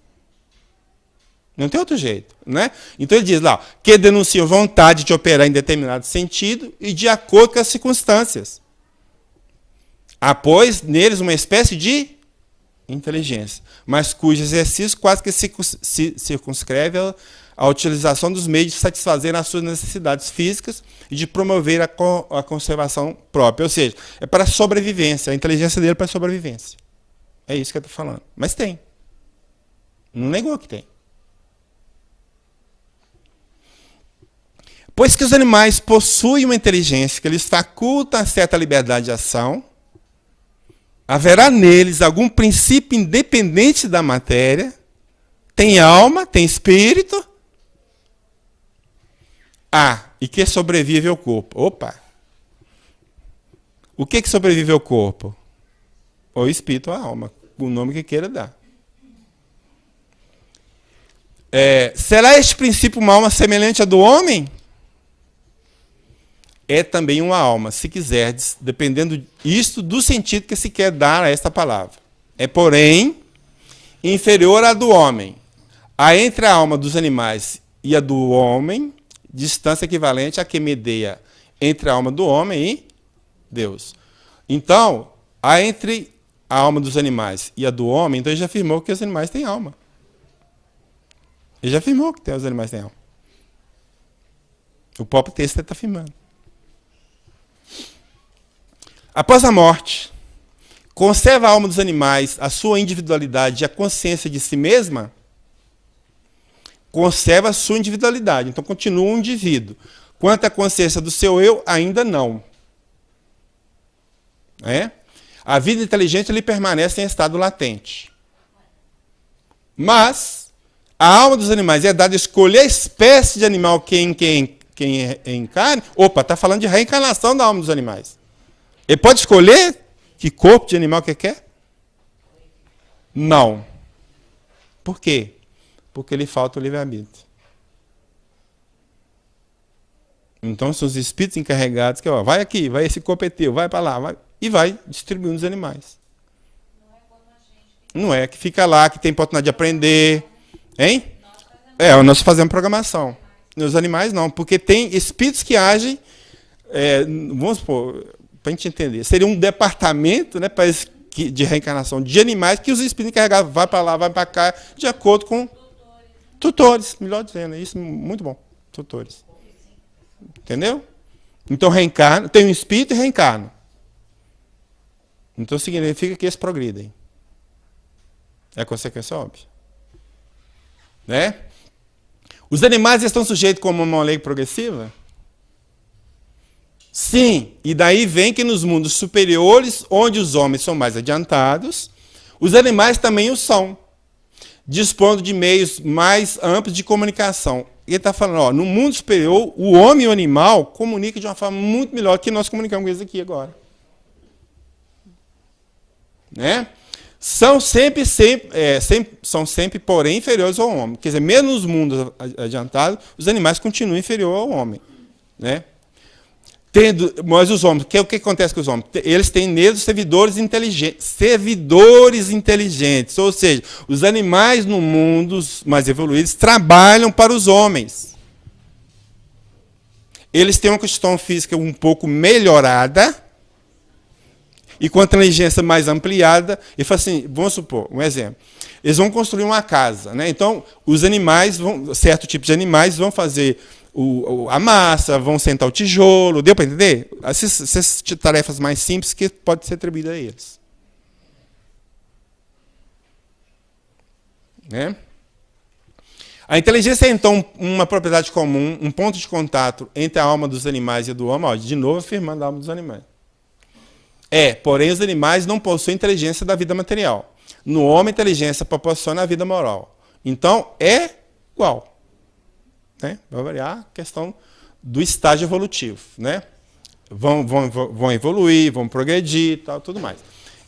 Não tem outro jeito, né? Então ele diz lá, que denunciam vontade de operar em determinado sentido e de acordo com as circunstâncias. Há, pois, neles uma espécie de inteligência, mas cujo exercício quase que se circunscreve à utilização dos meios de satisfazer as suas necessidades físicas e de promover a conservação própria. Ou seja, é para a sobrevivência, a inteligência dele é para a sobrevivência. É isso que eu estou falando. Mas tem. Não negou que tem. Pois que os animais possuem uma inteligência que lhes faculta certa liberdade de ação, haverá neles algum princípio independente da matéria, tem alma, tem espírito, e que sobrevive ao corpo. Opa! O que sobrevive ao corpo? O espírito ou a alma, o nome que queira dar. Será este princípio uma alma semelhante à do homem? É também uma alma, se quiserdes, dependendo isto do sentido que se quer dar a esta palavra. É, porém, inferior à do homem. Há entre a alma dos animais e a do homem, distância equivalente à que medeia entre a alma do homem e Deus. Então, há entre a alma dos animais e a do homem, então ele já afirmou que os animais têm alma. Ele já afirmou que os animais têm alma. O próprio texto está afirmando. Após a morte, conserva a alma dos animais a sua individualidade e a consciência de si mesma? Conserva a sua individualidade, então continua um indivíduo. Quanto à consciência do seu eu, ainda não. A vida inteligente ele permanece em estado latente. Mas a alma dos animais é dada a escolher a espécie de animal quem encarne. Opa, está falando de reencarnação da alma dos animais. Ele pode escolher que corpo de animal que quer? Não. Por quê? Porque lhe falta o livre-arbítrio. Então são os espíritos encarregados que, vai aqui, vai esse corpo é teu, vai para lá, e vai distribuindo os animais. Não é que fica lá, que tem oportunidade de aprender. Hein? Nós fazemos programação. Nos animais não, porque tem espíritos que agem, vamos supor, para a gente entender, seria um departamento, né, de reencarnação de animais que os espíritos encarregados vai para lá, vai para cá, de acordo com tutores, melhor dizendo, isso muito bom, tutores. Entendeu? Então reencarna, tem um espírito e reencarna. Então significa que eles progridem. É a consequência óbvia. Né? Os animais estão sujeitos como uma lei progressiva? Sim, e daí vem que nos mundos superiores, onde os homens são mais adiantados, os animais também o são. dispondo de meios mais amplos de comunicação. Ele está falando, ó, no mundo superior, o homem e o animal comunicam de uma forma muito melhor que nós comunicamos com eles aqui agora. Né? São sempre, porém, inferiores ao homem. Quer dizer, mesmo nos mundos adiantados, os animais continuam inferiores ao homem. Né? Mas os homens, o que acontece com os homens? Eles têm neles servidores inteligentes. Ou seja, os animais no mundo mais evoluídos trabalham para os homens. Eles têm uma questão física um pouco melhorada, e com a inteligência mais ampliada, e fala assim, vamos supor, um exemplo. Eles vão construir uma casa, né? Então, os animais, certo tipo de animais, vão fazer a massa, vão sentar o tijolo, deu para entender? Essas tarefas mais simples que podem ser atribuídas a eles. Né? A inteligência é, então, uma propriedade comum, um ponto de contato entre a alma dos animais e a do homem, ó, de novo afirmando a alma dos animais. Porém, os animais não possuem inteligência da vida material. No homem, a inteligência proporciona a vida moral. Então, é igual. Né? Vai variar a questão do estágio evolutivo. Né? Vão evoluir, vão progredir e tal, tudo mais.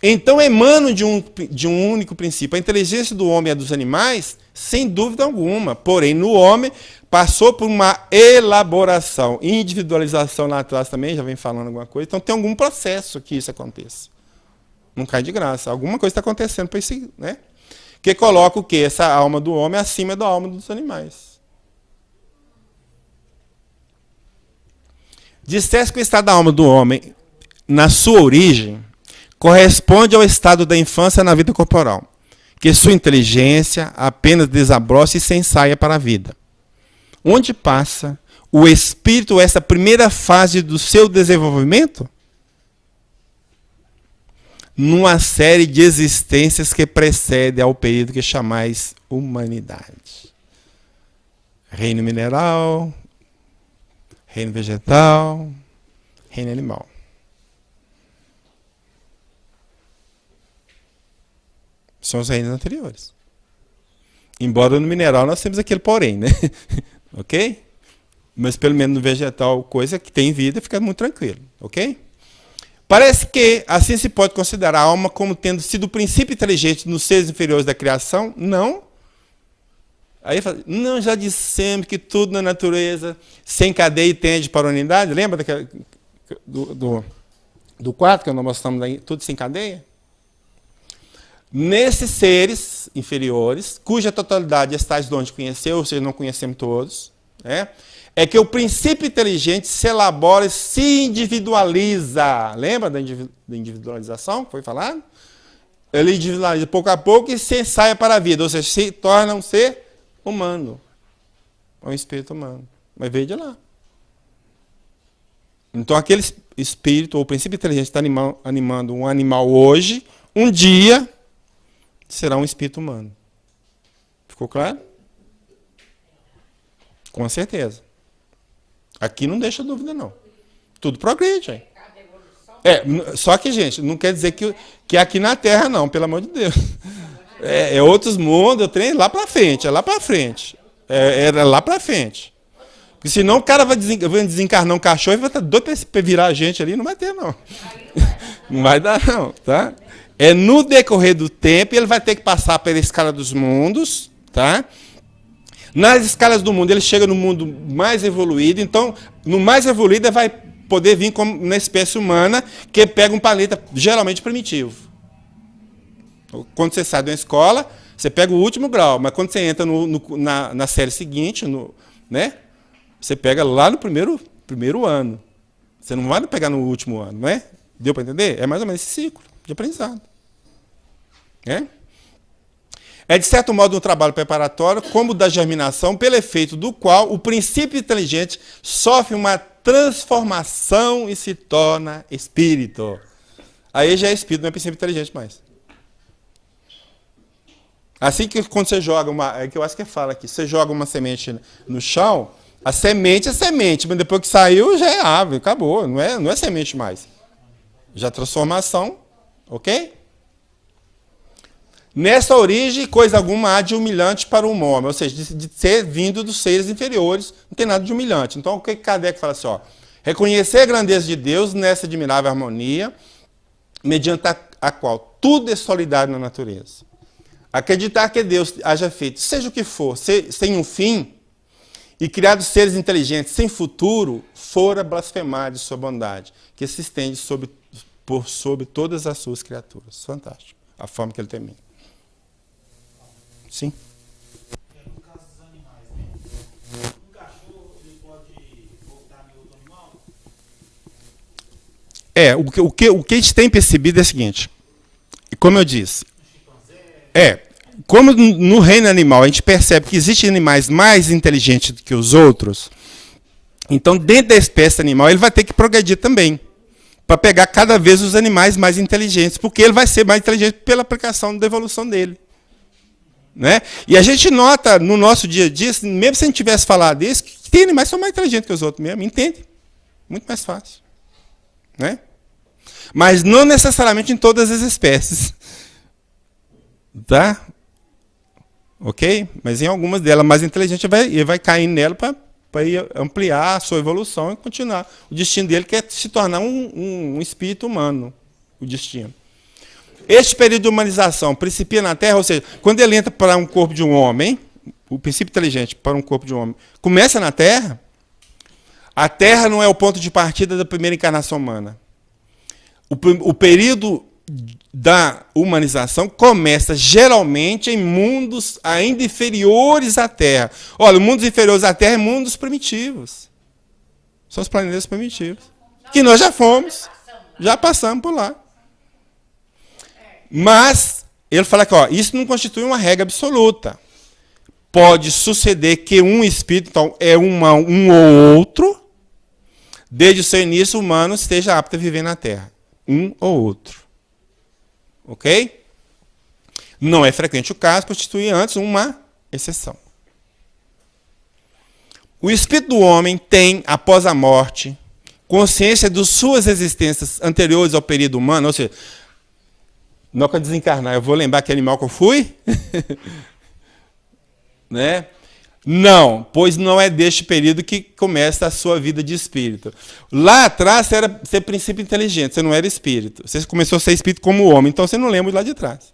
Então, emanam de um único princípio. A inteligência do homem e a dos animais, sem dúvida alguma. Porém, no homem, passou por uma elaboração, individualização lá atrás também, já vem falando alguma coisa. Então, tem algum processo que isso aconteça. Não cai de graça. Alguma coisa está acontecendo para isso, né? Que coloca o quê? Essa alma do homem acima da alma dos animais. Dissesse que o estado da alma do homem, na sua origem, corresponde ao estado da infância na vida corporal, que sua inteligência apenas desabrocha e se ensaia para a vida. Onde passa o espírito essa primeira fase do seu desenvolvimento? Numa série de existências que precede ao período que chamais humanidade. Reino mineral, reino vegetal, reino animal. São os reinos anteriores. Embora no mineral nós temos aquele porém, né? Ok? Mas pelo menos no vegetal, coisa que tem vida, fica muito tranquilo. Ok? Parece que assim se pode considerar a alma como tendo sido o princípio inteligente nos seres inferiores da criação? Não. Aí fala, não, já dissemos que tudo na natureza sem cadeia e tende para a unidade. Lembra daquela, do 4 que nós mostramos daí, tudo sem cadeia? Nesses seres inferiores, cuja totalidade estáis longe de conhecer, ou seja, não conhecemos todos, né, é que o princípio inteligente se elabora e se individualiza. Lembra da individualização que foi falado? Ele individualiza pouco a pouco e se ensaia para a vida, ou seja, se torna um ser humano, um espírito humano. Mas veio de lá. Então, aquele espírito, ou o princípio inteligente está animando um animal hoje, um dia será um espírito humano. Ficou claro? Com certeza. Aqui não deixa dúvida, não. Tudo progride. Hein? Só que, gente, não quer dizer que é aqui na Terra, não, pelo amor de Deus. É outros mundos, eu treino lá para frente, é lá para frente. É lá para frente. Porque senão o cara vai desencarnar um cachorro e vai estar doido para virar a gente ali, não vai ter, não. Não vai dar, não, tá? No decorrer do tempo, ele vai ter que passar pela escala dos mundos, tá? Nas escalas do mundo, ele chega no mundo mais evoluído, então, no mais evoluído, ele vai poder vir como na espécie humana, que pega um planeta geralmente primitivo. Quando você sai de uma escola, você pega o último grau, mas quando você entra na série seguinte, né, você pega lá no primeiro ano. Você não vai pegar no último ano, não é? Deu para entender? É mais ou menos esse ciclo de aprendizado. É, de certo modo, um trabalho preparatório, como o da germinação, pelo efeito do qual o princípio inteligente sofre uma transformação e se torna espírito. Aí já é espírito, não é princípio inteligente mais. Assim que quando você joga que eu acho que fala aqui, você joga uma semente no chão, a semente é semente, mas depois que saiu já é árvore, acabou, não é semente mais. Já é transformação, ok? Nessa origem, coisa alguma há de humilhante para um homem, ou seja, de ser vindo dos seres inferiores, não tem nada de humilhante. Então, o que Kardec fala assim? Ó, reconhecer a grandeza de Deus nessa admirável harmonia, mediante a qual tudo é solidário na natureza. Acreditar que Deus haja feito, seja o que for, sem um fim, e criado seres inteligentes sem futuro, fora blasfemar de sua bondade, que se estende sobre todas as suas criaturas. Fantástico. A forma que ele termina. Sim? No caso dos animais, né? Um cachorro, ele pode voltar em outro animal? O que a gente tem percebido é o seguinte, como eu disse, como no reino animal a gente percebe que existem animais mais inteligentes do que os outros, então dentro da espécie animal ele vai ter que progredir também, para pegar cada vez os animais mais inteligentes, porque ele vai ser mais inteligente pela aplicação da evolução dele. Né? E a gente nota no nosso dia a dia, mesmo se a gente tivesse falado isso, que tem animais que são mais inteligentes que os outros mesmo, entende? Muito mais fácil. Né? Mas não necessariamente em todas as espécies. Tá? Ok? Mas em algumas delas, mais inteligente, ele vai cair nela para ampliar a sua evolução e continuar. O destino dele que é se tornar um espírito humano. O destino. Este período de humanização principia na Terra, ou seja, quando ele entra para um corpo de um homem, o princípio inteligente para um corpo de um homem, começa na Terra. A Terra não é o ponto de partida da primeira encarnação humana. O período da humanização começa geralmente em mundos ainda inferiores à Terra. Olha, mundos inferiores à Terra é mundos primitivos. São os planetas primitivos. Que nós já fomos, já passamos por lá. Mas, ele fala que isso não constitui uma regra absoluta. Pode suceder que um espírito, então, é um ou outro, desde o seu início, o humano esteja apto a viver na Terra. Um ou outro. Ok? Não é frequente o caso, constitui antes uma exceção. O espírito do homem tem, após a morte, consciência de suas existências anteriores ao período humano, ou seja, na hora que eu desencarnar, eu vou lembrar que animal que eu fui? Né? Não, pois não é deste período que começa a sua vida de espírito. Lá atrás você era ser princípio inteligente, você não era espírito. Você começou a ser espírito como homem, então você não lembra de lá de trás.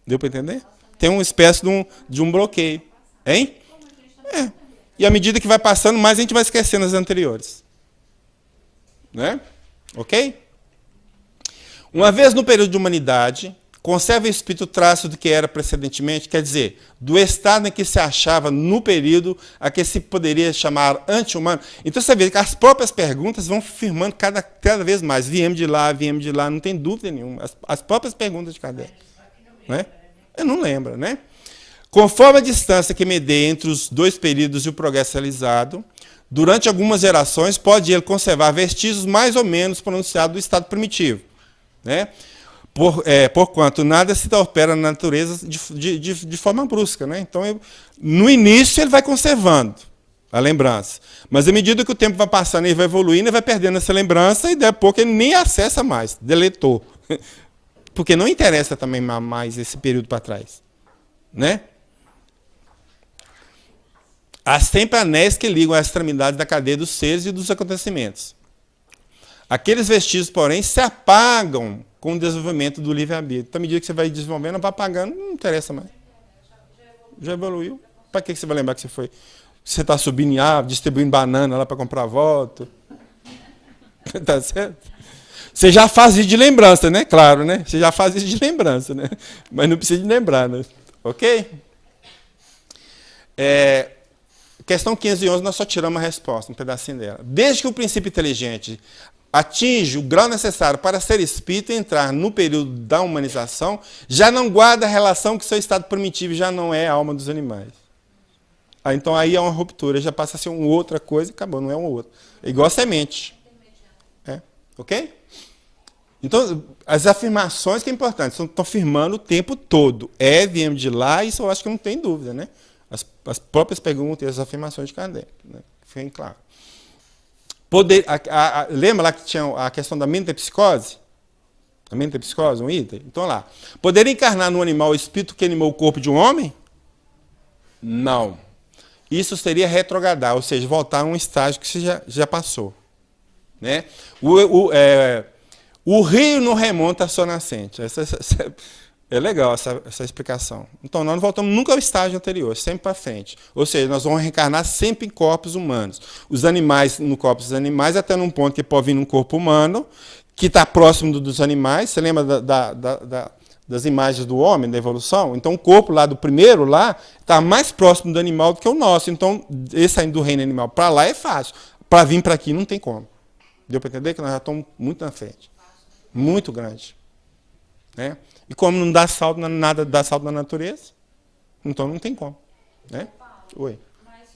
Deu para entender? Tem uma espécie de um bloqueio. Hein? E à medida que vai passando, mais a gente vai esquecendo as anteriores. Né? Ok? Uma vez no período de humanidade, conserva o espírito traço do que era precedentemente, quer dizer, do estado em que se achava no período a que se poderia chamar anti-humano. Então você vê que as próprias perguntas vão firmando cada vez mais. Viemos de lá, não tem dúvida nenhuma. As próprias perguntas de Kardec. Né? Eu não lembro, né? Conforme a distância que medeia entre os dois períodos e o progresso realizado, durante algumas gerações pode ele conservar vestígios mais ou menos pronunciados do estado primitivo. Né? Porquanto nada se opera na natureza de forma brusca. Né? Então, no início, ele vai conservando a lembrança. Mas, à medida que o tempo vai passando, ele vai evoluindo, ele vai perdendo essa lembrança e, daí a pouco, ele nem acessa mais, deletou. Porque não interessa também mais esse período para trás. Né? Há sempre anéis que ligam as extremidades da cadeia dos seres e dos acontecimentos. Aqueles vestígios, porém, se apagam com o desenvolvimento do livre-arbítrio. Então, à medida que você vai desenvolvendo, vai apagando, não interessa mais. Já evoluiu. Para que você vai lembrar que você foi? Você está subindo em árvore, distribuindo banana lá para comprar voto. Tá certo? Você já faz isso de lembrança, né? Claro, né? Você já faz isso de lembrança, né? Mas não precisa de lembrar, né? Ok? Questão 511, nós só tiramos a resposta, um pedacinho dela. Desde que o princípio inteligente atinge o grau necessário para ser espírito e entrar no período da humanização, já não guarda a relação que seu estado primitivo já não é a alma dos animais. Então aí é uma ruptura, já passa a ser uma outra coisa e acabou, não é uma outra. É igual a semente. Ok? Então, as afirmações que é importante, estão afirmando o tempo todo. Viemos de lá, isso eu acho que não tem dúvida, né? As próprias perguntas e as afirmações de Kardec. Né? Fiquem claro. Lembra lá que tinha a questão da metapsicose? A metempsicose, um item? Então lá. Poderia encarnar no animal o espírito que animou o corpo de um homem? Não. Isso seria retrogradar, ou seja, voltar a um estágio que você já passou. Né? O rio não remonta à sua nascente. É legal essa explicação. Então, nós não voltamos nunca ao estágio anterior, sempre para frente. Ou seja, nós vamos reencarnar sempre em corpos humanos. Os animais, no corpo dos animais, até num ponto que pode vir num corpo humano, que está próximo dos animais. Você lembra das imagens do homem, da evolução? Então, o corpo lá do primeiro lá está mais próximo do animal do que o nosso. Então, esse saindo do reino animal para lá é fácil. Para vir para aqui não tem como. Deu para entender que nós já estamos muito na frente. Muito grande. Né? E como não dá salto, nada dá salto na natureza, então não tem como. Né? Oi. Mas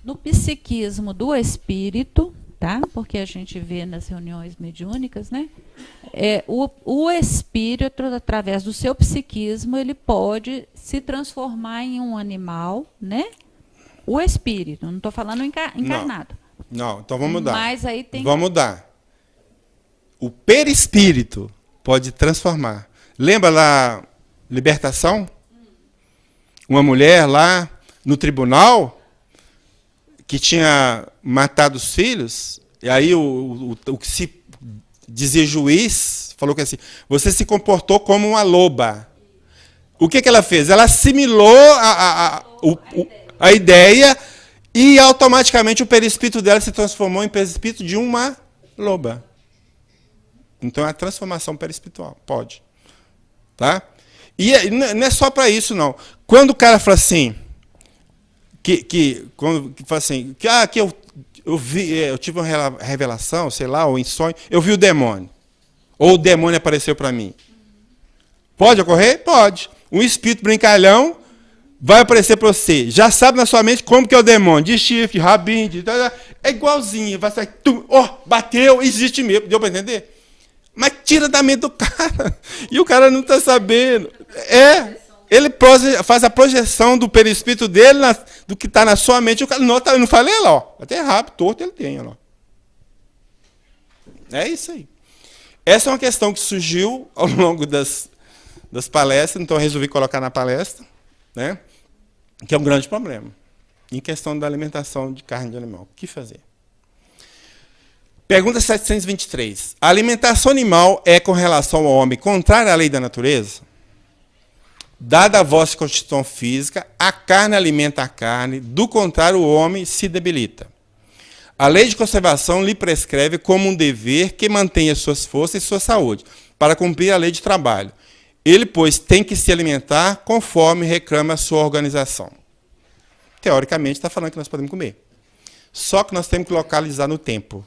no psiquismo do espírito, tá? Porque a gente vê nas reuniões mediúnicas, né? O espírito, através do seu psiquismo, ele pode se transformar em um animal, né? O espírito, não estou falando encarnado. Não, então vamos mudar. Mas aí tem... Vamos mudar. O perispírito pode transformar. Lembra lá, libertação? Uma mulher lá no tribunal que tinha matado os filhos, e aí o que se dizia juiz falou que assim, você se comportou como uma loba. O que ela fez? Ela assimilou a ideia e automaticamente o perispírito dela se transformou em perispírito de uma loba. Então é a transformação perispiritual. Pode. Tá? E não é só para isso, não. Quando o cara fala assim, quando fala assim, que eu tive uma revelação, sei lá, ou em sonho, eu vi o demônio. Ou o demônio apareceu para mim. Pode ocorrer? Pode. Um espírito brincalhão vai aparecer para você. Já sabe na sua mente como que é o demônio. De chifre, rabinho, é igualzinho. Vai sair, bateu, existe mesmo. Deu para entender? Mas tira da mente do cara. E o cara não está sabendo. Ele faz a projeção do perispírito dele do que está na sua mente. O cara eu não falei lá, ó. Até errado, torto ele tem. Ó. É isso aí. Essa é uma questão que surgiu ao longo das palestras, então eu resolvi colocar na palestra, né? Que é um grande problema. Em questão da alimentação de carne de animal. O que fazer? Pergunta 723. A alimentação animal é com relação ao homem contrária à lei da natureza? Dada a vossa constituição física, a carne alimenta a carne, do contrário o homem se debilita. A lei de conservação lhe prescreve como um dever que mantenha suas forças e sua saúde, para cumprir a lei de trabalho. Ele, pois, tem que se alimentar conforme reclama a sua organização. Teoricamente, está falando que nós podemos comer. Só que nós temos que localizar no tempo.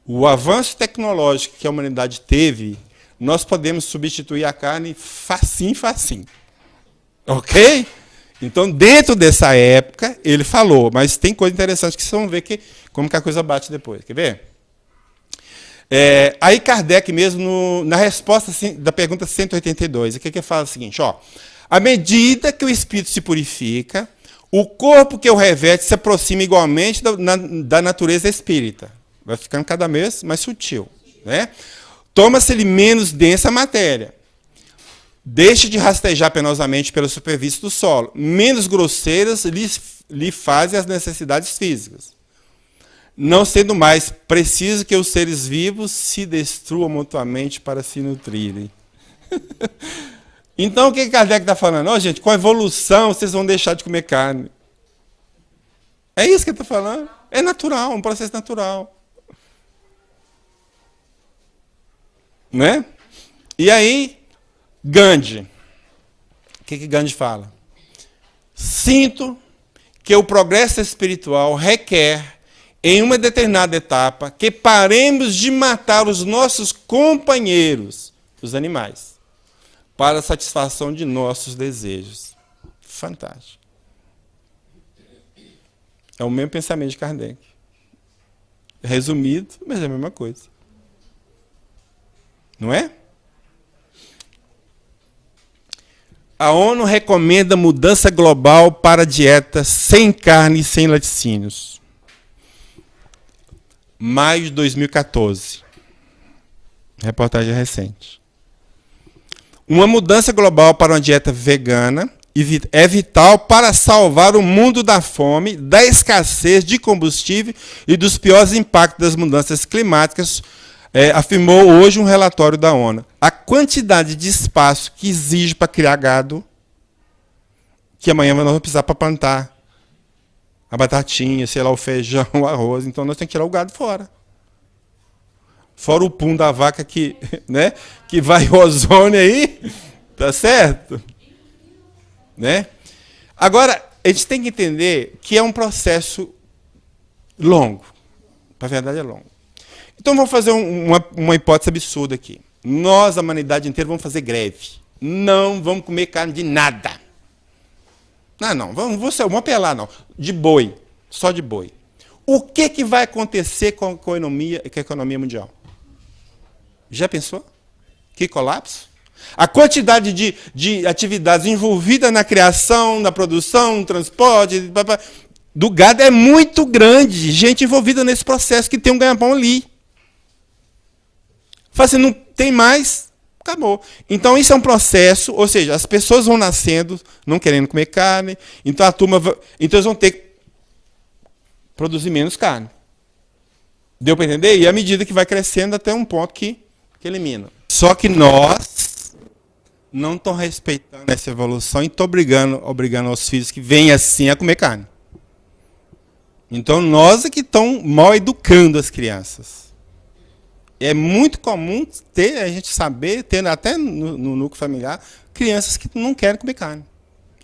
O avanço tecnológico que a humanidade teve, nós podemos substituir a carne facinho. Ok? Então, dentro dessa época, ele falou, mas tem coisa interessante que vocês vão ver como que a coisa bate depois. Quer ver? Aí Kardec mesmo, na resposta da pergunta 182, o que ele fala? É o seguinte, ó, à medida que o espírito se purifica, o corpo que o reveste se aproxima igualmente da natureza espírita. Vai ficando cada vez mais sutil. Né? Toma-se-lhe menos densa a matéria. Deixe de rastejar penosamente pela superfície do solo. Menos grosseiras lhe fazem as necessidades físicas. Não sendo mais preciso que os seres vivos se destruam mutuamente para se nutrirem. Então, o que Kardec está falando? Oh, gente, com a evolução, vocês vão deixar de comer carne. É isso que ele está falando. É natural, um processo natural. Né? E aí, Gandhi. O que Gandhi fala? Sinto que o progresso espiritual requer, em uma determinada etapa, que paremos de matar os nossos companheiros, os animais, para a satisfação de nossos desejos. Fantástico. É o mesmo pensamento de Kardec. Resumido, mas é a mesma coisa. Não é? A ONU recomenda mudança global para dieta sem carne e sem laticínios. Maio de 2014. Reportagem recente. Uma mudança global para uma dieta vegana é vital para salvar o mundo da fome, da escassez de combustível e dos piores impactos das mudanças climáticas, afirmou hoje um relatório da ONU. A quantidade de espaço que exige para criar gado, que amanhã nós vamos precisar para plantar a batatinha, sei lá, o feijão, o arroz, então nós temos que tirar o gado fora. Fora o pum da vaca que, né, que vai o ozônio aí, tá certo? Né? Agora, a gente tem que entender que é um processo longo. Na verdade, é longo. Então, vamos fazer uma hipótese absurda aqui. Nós, a humanidade inteira, vamos fazer greve. Não vamos comer carne de nada. Não, vamos apelar, não. De boi, só de boi. O que vai acontecer com a economia mundial? Já pensou? Que colapso? A quantidade de atividades envolvidas na criação, na produção, no transporte do gado é muito grande. Gente envolvida nesse processo que tem um ganha-pão ali. Fala assim, não tem mais, acabou. Então, isso é um processo, ou seja, as pessoas vão nascendo, não querendo comer carne, então então eles vão ter que produzir menos carne. Deu para entender? E à medida que vai crescendo até um ponto que elimina. Só que nós não estamos respeitando essa evolução e estamos obrigando os filhos que vêm assim a comer carne. Então, nós é que estamos mal educando as crianças. É muito comum a gente saber, ter até no núcleo familiar, crianças que não querem comer carne.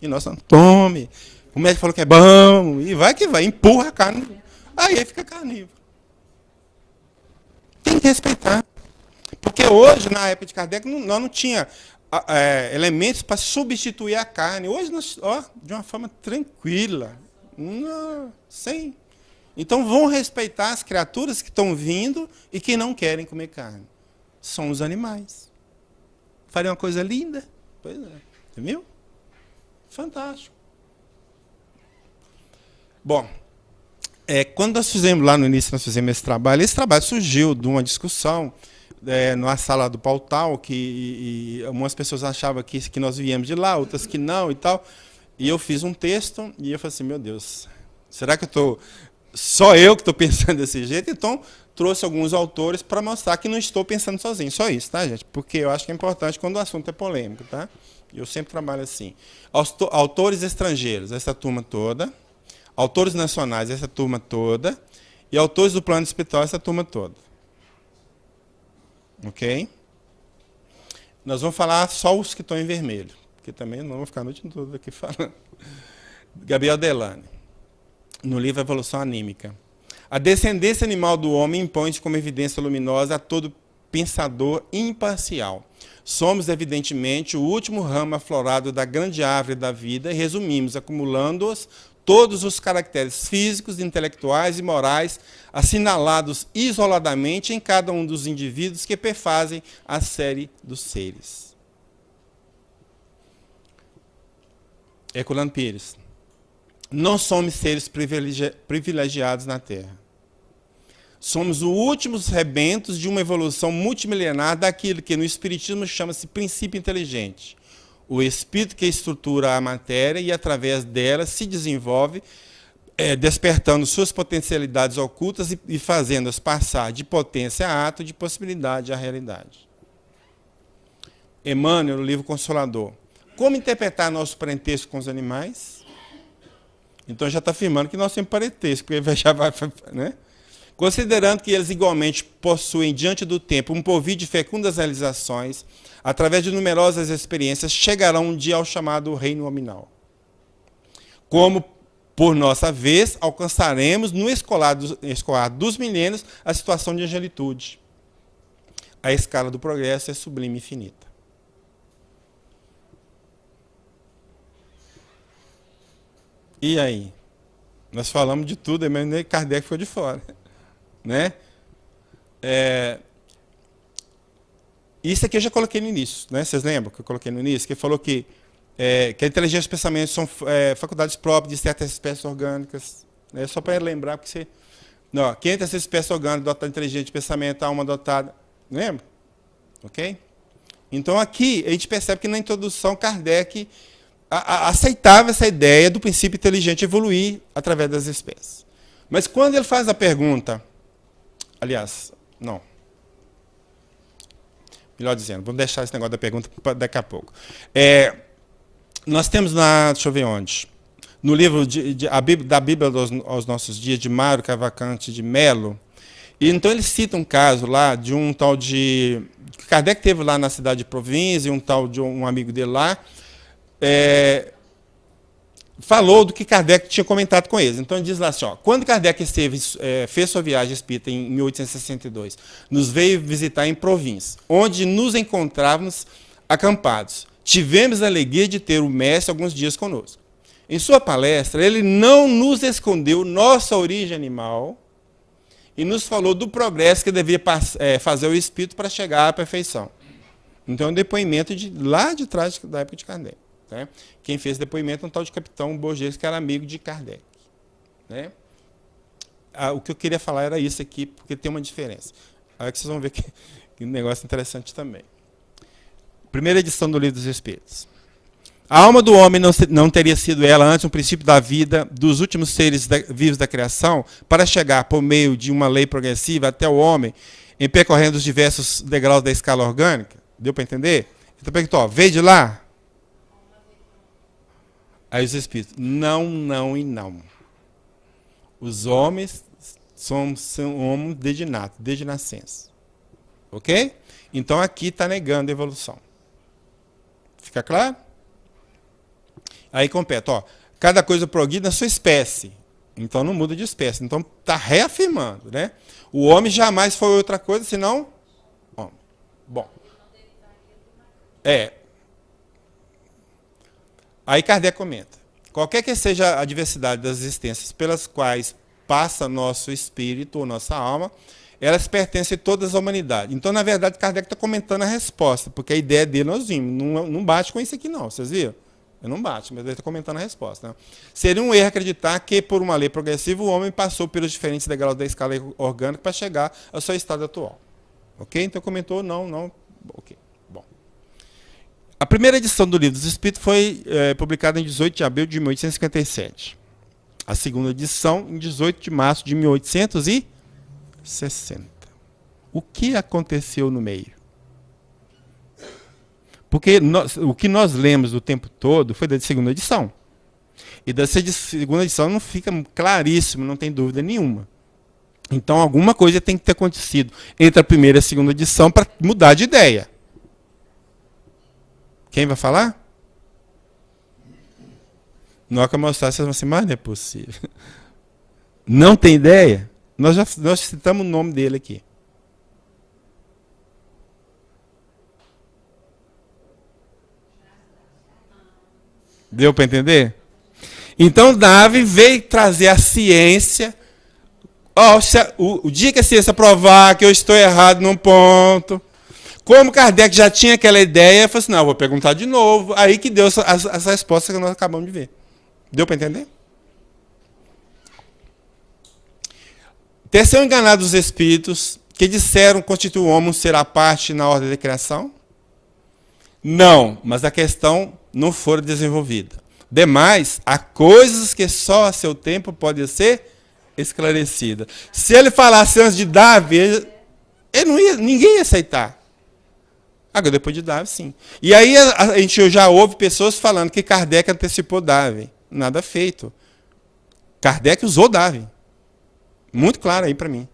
E nós falamos, tome. O médico falou que é bom, e vai que vai, empurra a carne. Aí fica carnívoro. Tem que respeitar. Porque hoje, na época de Kardec, nós não tinha elementos para substituir a carne. Hoje, de uma forma tranquila. Sem. Então, vão respeitar as criaturas que estão vindo e que não querem comer carne. São os animais. Faria uma coisa linda. Pois é. Você viu? Fantástico. Bom, quando nós fizemos lá no início, nós fizemos esse trabalho surgiu de uma discussão na sala do Pautal, que algumas pessoas achavam que nós viemos de lá, outras que não e tal. E eu fiz um texto e eu falei assim, meu Deus, será que só eu que estou pensando desse jeito? Então, trouxe alguns autores para mostrar que não estou pensando sozinho. Só isso, tá, gente? Porque eu acho que é importante quando o assunto é polêmico, tá? Eu sempre trabalho assim. Autores estrangeiros, essa turma toda. Autores nacionais, essa turma toda. E autores do plano espiritual, essa turma toda. Ok? Nós vamos falar só os que estão em vermelho, porque também não vamos ficar a noite toda aqui falando. Gabriel Delane, no livro Evolução Anímica. A descendência animal do homem impõe-se como evidência luminosa a todo pensador imparcial. Somos, evidentemente, o último ramo aflorado da grande árvore da vida e resumimos, acumulando-os, todos os caracteres físicos, intelectuais e morais assinalados isoladamente em cada um dos indivíduos que perfazem a série dos seres. Herculano Pires. Não somos seres privilegiados na Terra. Somos os últimos rebentos de uma evolução multimilenar daquilo que no Espiritismo chama-se princípio inteligente. O espírito que estrutura a matéria e, através dela, se desenvolve, despertando suas potencialidades ocultas e fazendo-as passar de potência a ato, de possibilidade à realidade. Emmanuel, no livro Consolador. Como interpretar nosso parentesco com os animais? Então, já está afirmando que nós temos parentesco, porque já vai, né? Considerando que eles igualmente possuem, diante do tempo, um porvir de fecundas realizações, através de numerosas experiências, chegarão um dia ao chamado reino nominal. Como, por nossa vez, alcançaremos, no escolar dos milênios, a situação de angelitude. A escala do progresso é sublime e infinita. E aí? Nós falamos de tudo, mas nem Kardec ficou de fora. Né? Isso aqui eu já coloquei no início, né? Vocês lembram que eu coloquei no início? Que falou que a inteligência e o pensamento são faculdades próprias de certas espécies orgânicas. Né? Só para lembrar, porque você... Não, quem tem essa espécie orgânica dotada de inteligência de pensamento, a alma dotada... Lembra? Ok? Então, aqui, a gente percebe que na introdução, Kardec aceitava essa ideia do princípio inteligente evoluir através das espécies. Mas quando ele faz a pergunta, aliás, não. Melhor dizendo, vamos deixar esse negócio da pergunta para daqui a pouco. Nós temos deixa eu ver onde, no livro da Bíblia aos Nossos Dias, de Mário Cavalcante de Melo, e então ele cita um caso lá de um tal de... Kardec teve lá na cidade de Província, um tal de um amigo dele lá, falou do que Kardec tinha comentado com eles. Então ele diz lá assim, ó, quando Kardec fez sua viagem espírita em 1862, nos veio visitar em Província, onde nos encontrávamos acampados. Tivemos a alegria de ter o mestre alguns dias conosco. Em sua palestra, ele não nos escondeu nossa origem animal e nos falou do progresso que devia fazer o espírito para chegar à perfeição. Então é um depoimento lá de trás da época de Kardec. Né? Quem fez esse depoimento é um tal de capitão Borges, que era amigo de Kardec. Né? O que eu queria falar era isso aqui, porque tem uma diferença. Aí que vocês vão ver que negócio interessante também. Primeira edição do Livro dos Espíritos. A alma do homem não teria sido ela antes um princípio da vida dos últimos seres vivos da criação para chegar por meio de uma lei progressiva até o homem em percorrendo os diversos degraus da escala orgânica? Deu para entender? Então perguntou, veio de lá? Aí os espíritos, não, não e não. Os homens são homens desde nascença. Ok? Então aqui está negando a evolução. Fica claro? Aí compete, ó, cada coisa progride na sua espécie. Então não muda de espécie. Então está reafirmando, né? O homem jamais foi outra coisa senão homem. Bom. Aí Kardec comenta, qualquer que seja a diversidade das existências pelas quais passa nosso espírito ou nossa alma, elas pertencem a todas a humanidade. Então, na verdade, Kardec está comentando a resposta, porque a ideia dele nós vimos. Não bate com isso aqui, não. Vocês viram? Não bate, mas ele está comentando a resposta. Né? Seria um erro acreditar que, por uma lei progressiva, o homem passou pelos diferentes degraus da escala orgânica para chegar ao seu estado atual. Ok? Então, comentou, não. Ok. Bom. A primeira edição do Livro dos Espíritos foi publicada em 18 de abril de 1857. A segunda edição, em 18 de março de 1860. O que aconteceu no meio? Porque o que nós lemos o tempo todo foi da segunda edição. E da segunda edição não fica claríssimo, não tem dúvida nenhuma. Então alguma coisa tem que ter acontecido entre a primeira e a segunda edição para mudar de ideia. Quem vai falar? Na hora que eu mostrar, vocês vão assim, mas não é possível. Não tem ideia? Nós citamos o nome dele aqui. Deu para entender? Então, Darwin veio trazer a ciência. O dia que a ciência provar que eu estou errado num ponto, como Kardec já tinha aquela ideia, eu falei assim, não, eu vou perguntar de novo. Aí que deu essa resposta que nós acabamos de ver. Deu para entender? Terceiro enganado os espíritos que disseram que constitui o homem um ser à parte na ordem da criação? Não, mas a questão não foi desenvolvida. Demais, há coisas que só a seu tempo podem ser esclarecidas. Se ele falasse antes de Darwin, ninguém ia aceitar. Agora, depois de Darwin, sim. E aí a gente já ouve pessoas falando que Kardec antecipou Darwin. Nada feito. Kardec usou Darwin. Muito claro aí para mim.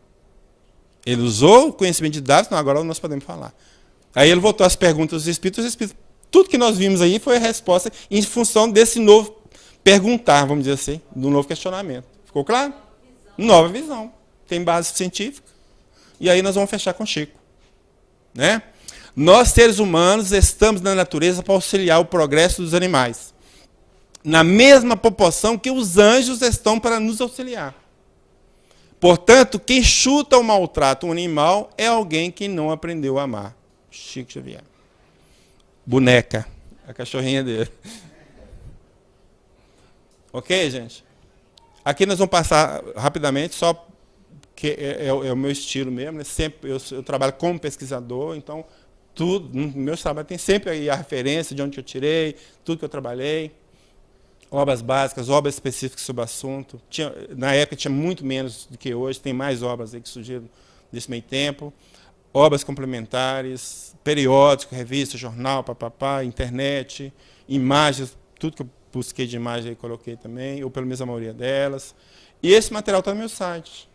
Ele usou o conhecimento de Darwin, então agora nós podemos falar. Aí ele voltou às perguntas dos espíritos, tudo que nós vimos aí foi a resposta em função desse novo perguntar, vamos dizer assim, do novo questionamento. Ficou claro? Nova visão. Tem base científica. E aí nós vamos fechar com Chico. Né? Nós, seres humanos, estamos na natureza para auxiliar o progresso dos animais. Na mesma proporção que os anjos estão para nos auxiliar. Portanto, quem chuta ou maltrata um animal é alguém que não aprendeu a amar. Chico Xavier. Boneca. A cachorrinha dele. Ok, gente? Aqui nós vamos passar rapidamente, só que é o meu estilo mesmo. Né? Sempre eu trabalho como pesquisador, então tudo, no meu trabalho tem sempre aí a referência de onde eu tirei, tudo que eu trabalhei. Obras básicas, obras específicas sobre o assunto. Na época tinha muito menos do que hoje, tem mais obras aí que surgiram nesse meio tempo. Obras complementares, periódico, revista, jornal, papapá, internet, imagens, tudo que eu busquei de imagem aí coloquei também, ou pelo menos a maioria delas. E esse material está no meu site.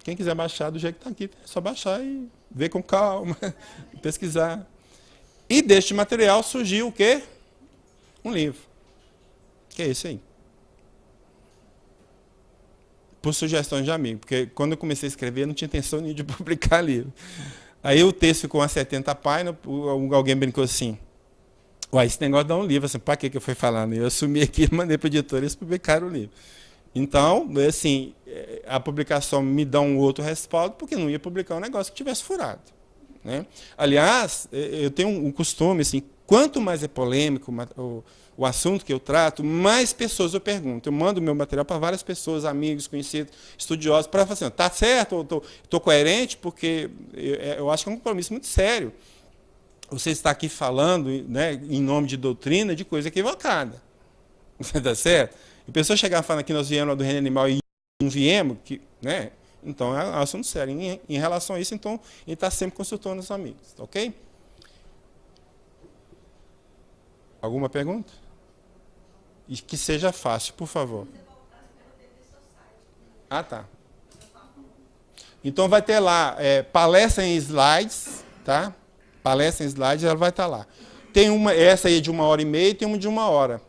Quem quiser baixar do jeito que está aqui, é só baixar e ver com calma, pesquisar. E deste material surgiu o quê? Um livro. Que é esse aí. Por sugestões de amigo, porque quando eu comecei a escrever, eu não tinha intenção nenhuma de publicar livro. Aí o texto ficou umas 70 páginas, alguém brincou assim, uai, esse negócio dá um livro, assim, para que eu fui falando? Eu assumi aqui, mandei para o editor e eles publicaram o livro. Então, assim, a publicação me dá um outro respaldo, porque não ia publicar um negócio que tivesse furado. Né? Aliás, eu tenho um costume, assim, quanto mais é polêmico o assunto que eu trato, mais pessoas eu pergunto. Eu mando o meu material para várias pessoas, amigos, conhecidos, estudiosos, para falar assim, está certo, estou coerente, porque eu acho que é um compromisso muito sério. Você está aqui falando, né, em nome de doutrina, de coisa equivocada. Está certo? E a pessoa chegar falando que nós viemos do reino animal e não viemos, né? Então é um assunto sério. Em relação a isso, então, a gente está sempre consultando os amigos. Ok? Alguma pergunta? E que seja fácil, por favor. Ah, tá. Então vai ter lá palestra em slides, tá? Palestra em slides, ela vai estar lá. Tem essa aí de 1h30 e tem uma de 1 hora,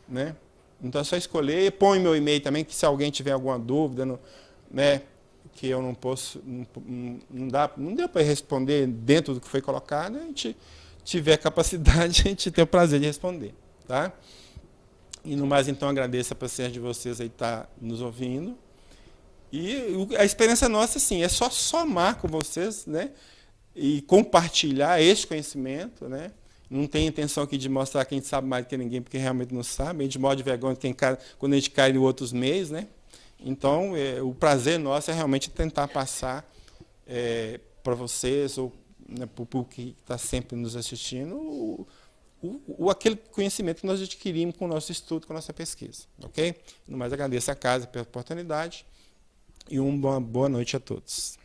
né? Então é só escolher, põe meu e-mail também, que se alguém tiver alguma dúvida, né, que eu não posso, não deu para responder dentro do que foi colocado, a gente tiver capacidade, a gente tem o prazer de responder, tá? E no mais, então, agradeço a paciência de vocês aí estar nos ouvindo. E a experiência nossa, assim, é só somar com vocês, né, e compartilhar esse conhecimento, né? Não tem intenção aqui de mostrar que a gente sabe mais do que ninguém, porque realmente não sabe. A gente morre de vergonha quando a gente cai em outros meios, né? Então, o prazer nosso é realmente tentar passar para vocês, ou né, para o público que está sempre nos assistindo, aquele conhecimento que nós adquirimos com o nosso estudo, com a nossa pesquisa. Ok? No mais, agradeço a casa pela oportunidade e uma boa noite a todos.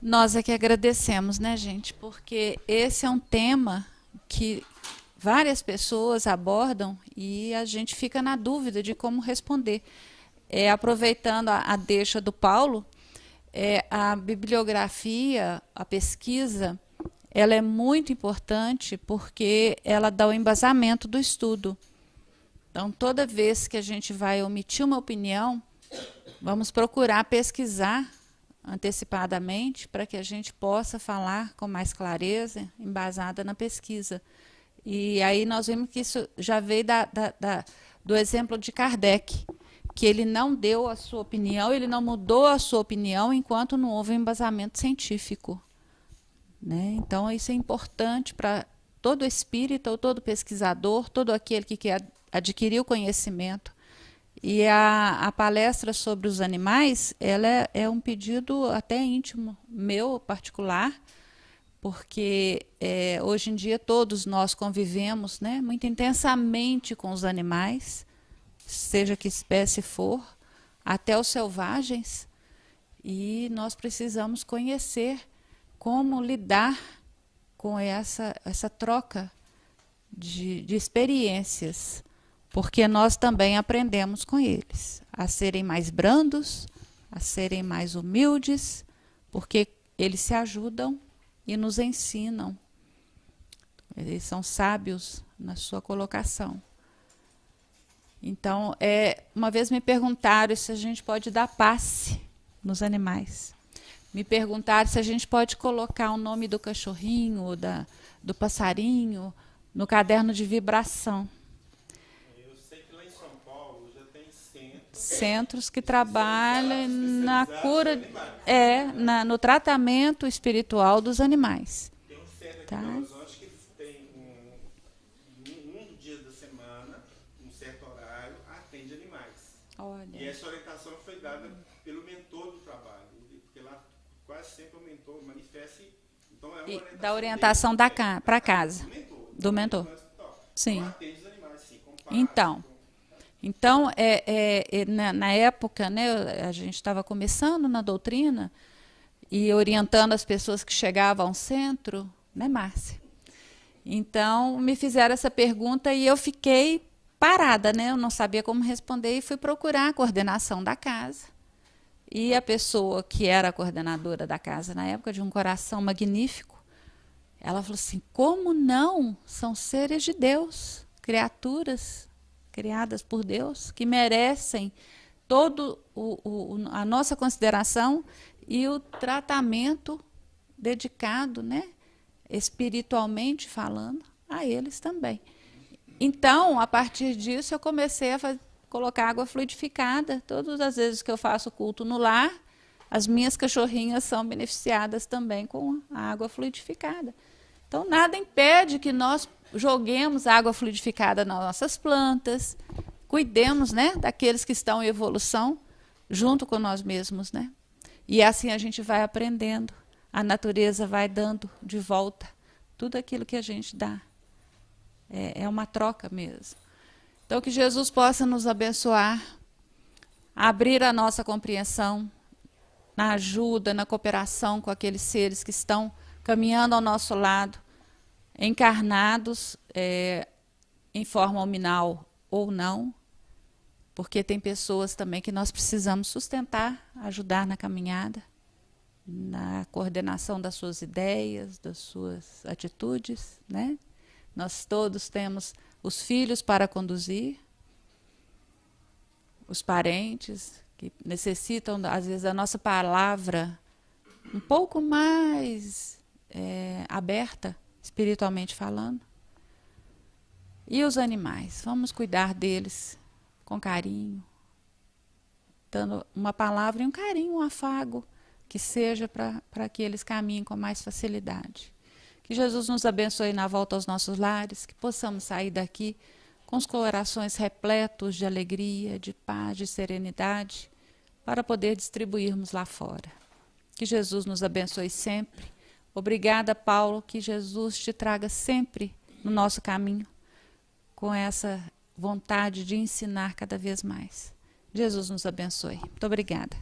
Nós é que agradecemos, né, gente? Porque esse é um tema que várias pessoas abordam e a gente fica na dúvida de como responder. Aproveitando a deixa do Paulo, a bibliografia, a pesquisa, ela é muito importante porque ela dá o embasamento do estudo. Então, toda vez que a gente vai omitir uma opinião, vamos procurar pesquisar antecipadamente para que a gente possa falar com mais clareza, embasada na pesquisa. E aí nós vimos que isso já veio do exemplo de Kardec, que ele não deu a sua opinião, ele não mudou a sua opinião enquanto não houve um embasamento científico. Né? Então, isso é importante para todo espírita ou todo pesquisador, todo aquele que quer adquirir o conhecimento. E a palestra sobre os animais, ela é um pedido até íntimo, meu particular, porque hoje em dia todos nós convivemos, né, muito intensamente com os animais, seja que espécie for, até os selvagens, e nós precisamos conhecer como lidar com essa troca de experiências, porque nós também aprendemos com eles a serem mais brandos, a serem mais humildes, porque eles se ajudam e nos ensinam. Eles são sábios na sua colocação. Então, uma vez me perguntaram se a gente pode dar passe nos animais. Me perguntaram se a gente pode colocar o nome do cachorrinho ou do passarinho no caderno de vibração. Centros que trabalham na cura, no tratamento espiritual dos animais. Tem um centro aqui tá? em Belo Horizonte que tem um dia da semana, um certo Olha. E essa orientação foi dada pelo mentor do trabalho, porque lá quase sempre o mentor manifesta. Então é uma orientação Da orientação para casa. Do mentor. Sim. Então atende os animais, sim, como Então, na época, né, a gente estava começando na doutrina e orientando as pessoas que chegavam ao centro, né, Márcia? Então, me fizeram essa pergunta e eu fiquei parada, né? Eu não sabia como responder e fui procurar a coordenação da casa. E a pessoa que era a coordenadora da casa na época, de um coração magnífico, ela falou assim: como não? São seres de Deus, criaturas criadas por Deus, que merecem todo a nossa consideração e o tratamento dedicado, né, espiritualmente falando, a eles também. Então, a partir disso, eu comecei a colocar água fluidificada. Todas as vezes que eu faço culto no lar, as minhas cachorrinhas são beneficiadas também com a água fluidificada. Então, nada impede que nós joguemos água fluidificada nas nossas plantas, cuidemos, né, daqueles que estão em evolução junto com nós mesmos, né? E assim a gente vai aprendendo, a natureza vai dando de volta tudo aquilo que a gente dá. É uma troca mesmo. Então, que Jesus possa nos abençoar, abrir a nossa compreensão, na ajuda, na cooperação com aqueles seres que estão caminhando ao nosso lado, encarnados em forma nominal ou não, porque tem pessoas também que nós precisamos sustentar, ajudar na caminhada, na coordenação das suas ideias, das suas atitudes, né? Nós todos temos os filhos para conduzir, os parentes que necessitam, às vezes, da nossa palavra um pouco mais aberta, espiritualmente falando. E os animais, vamos cuidar deles com carinho, dando uma palavra e um carinho, um afago, que seja para que eles caminhem com mais facilidade. Que Jesus nos abençoe na volta aos nossos lares, que possamos sair daqui com os corações repletos de alegria, de paz, de serenidade, para poder distribuirmos lá fora. Que Jesus nos abençoe sempre. Obrigada, Paulo, que Jesus te traga sempre no nosso caminho, com essa vontade de ensinar cada vez mais. Jesus nos abençoe. Muito obrigada.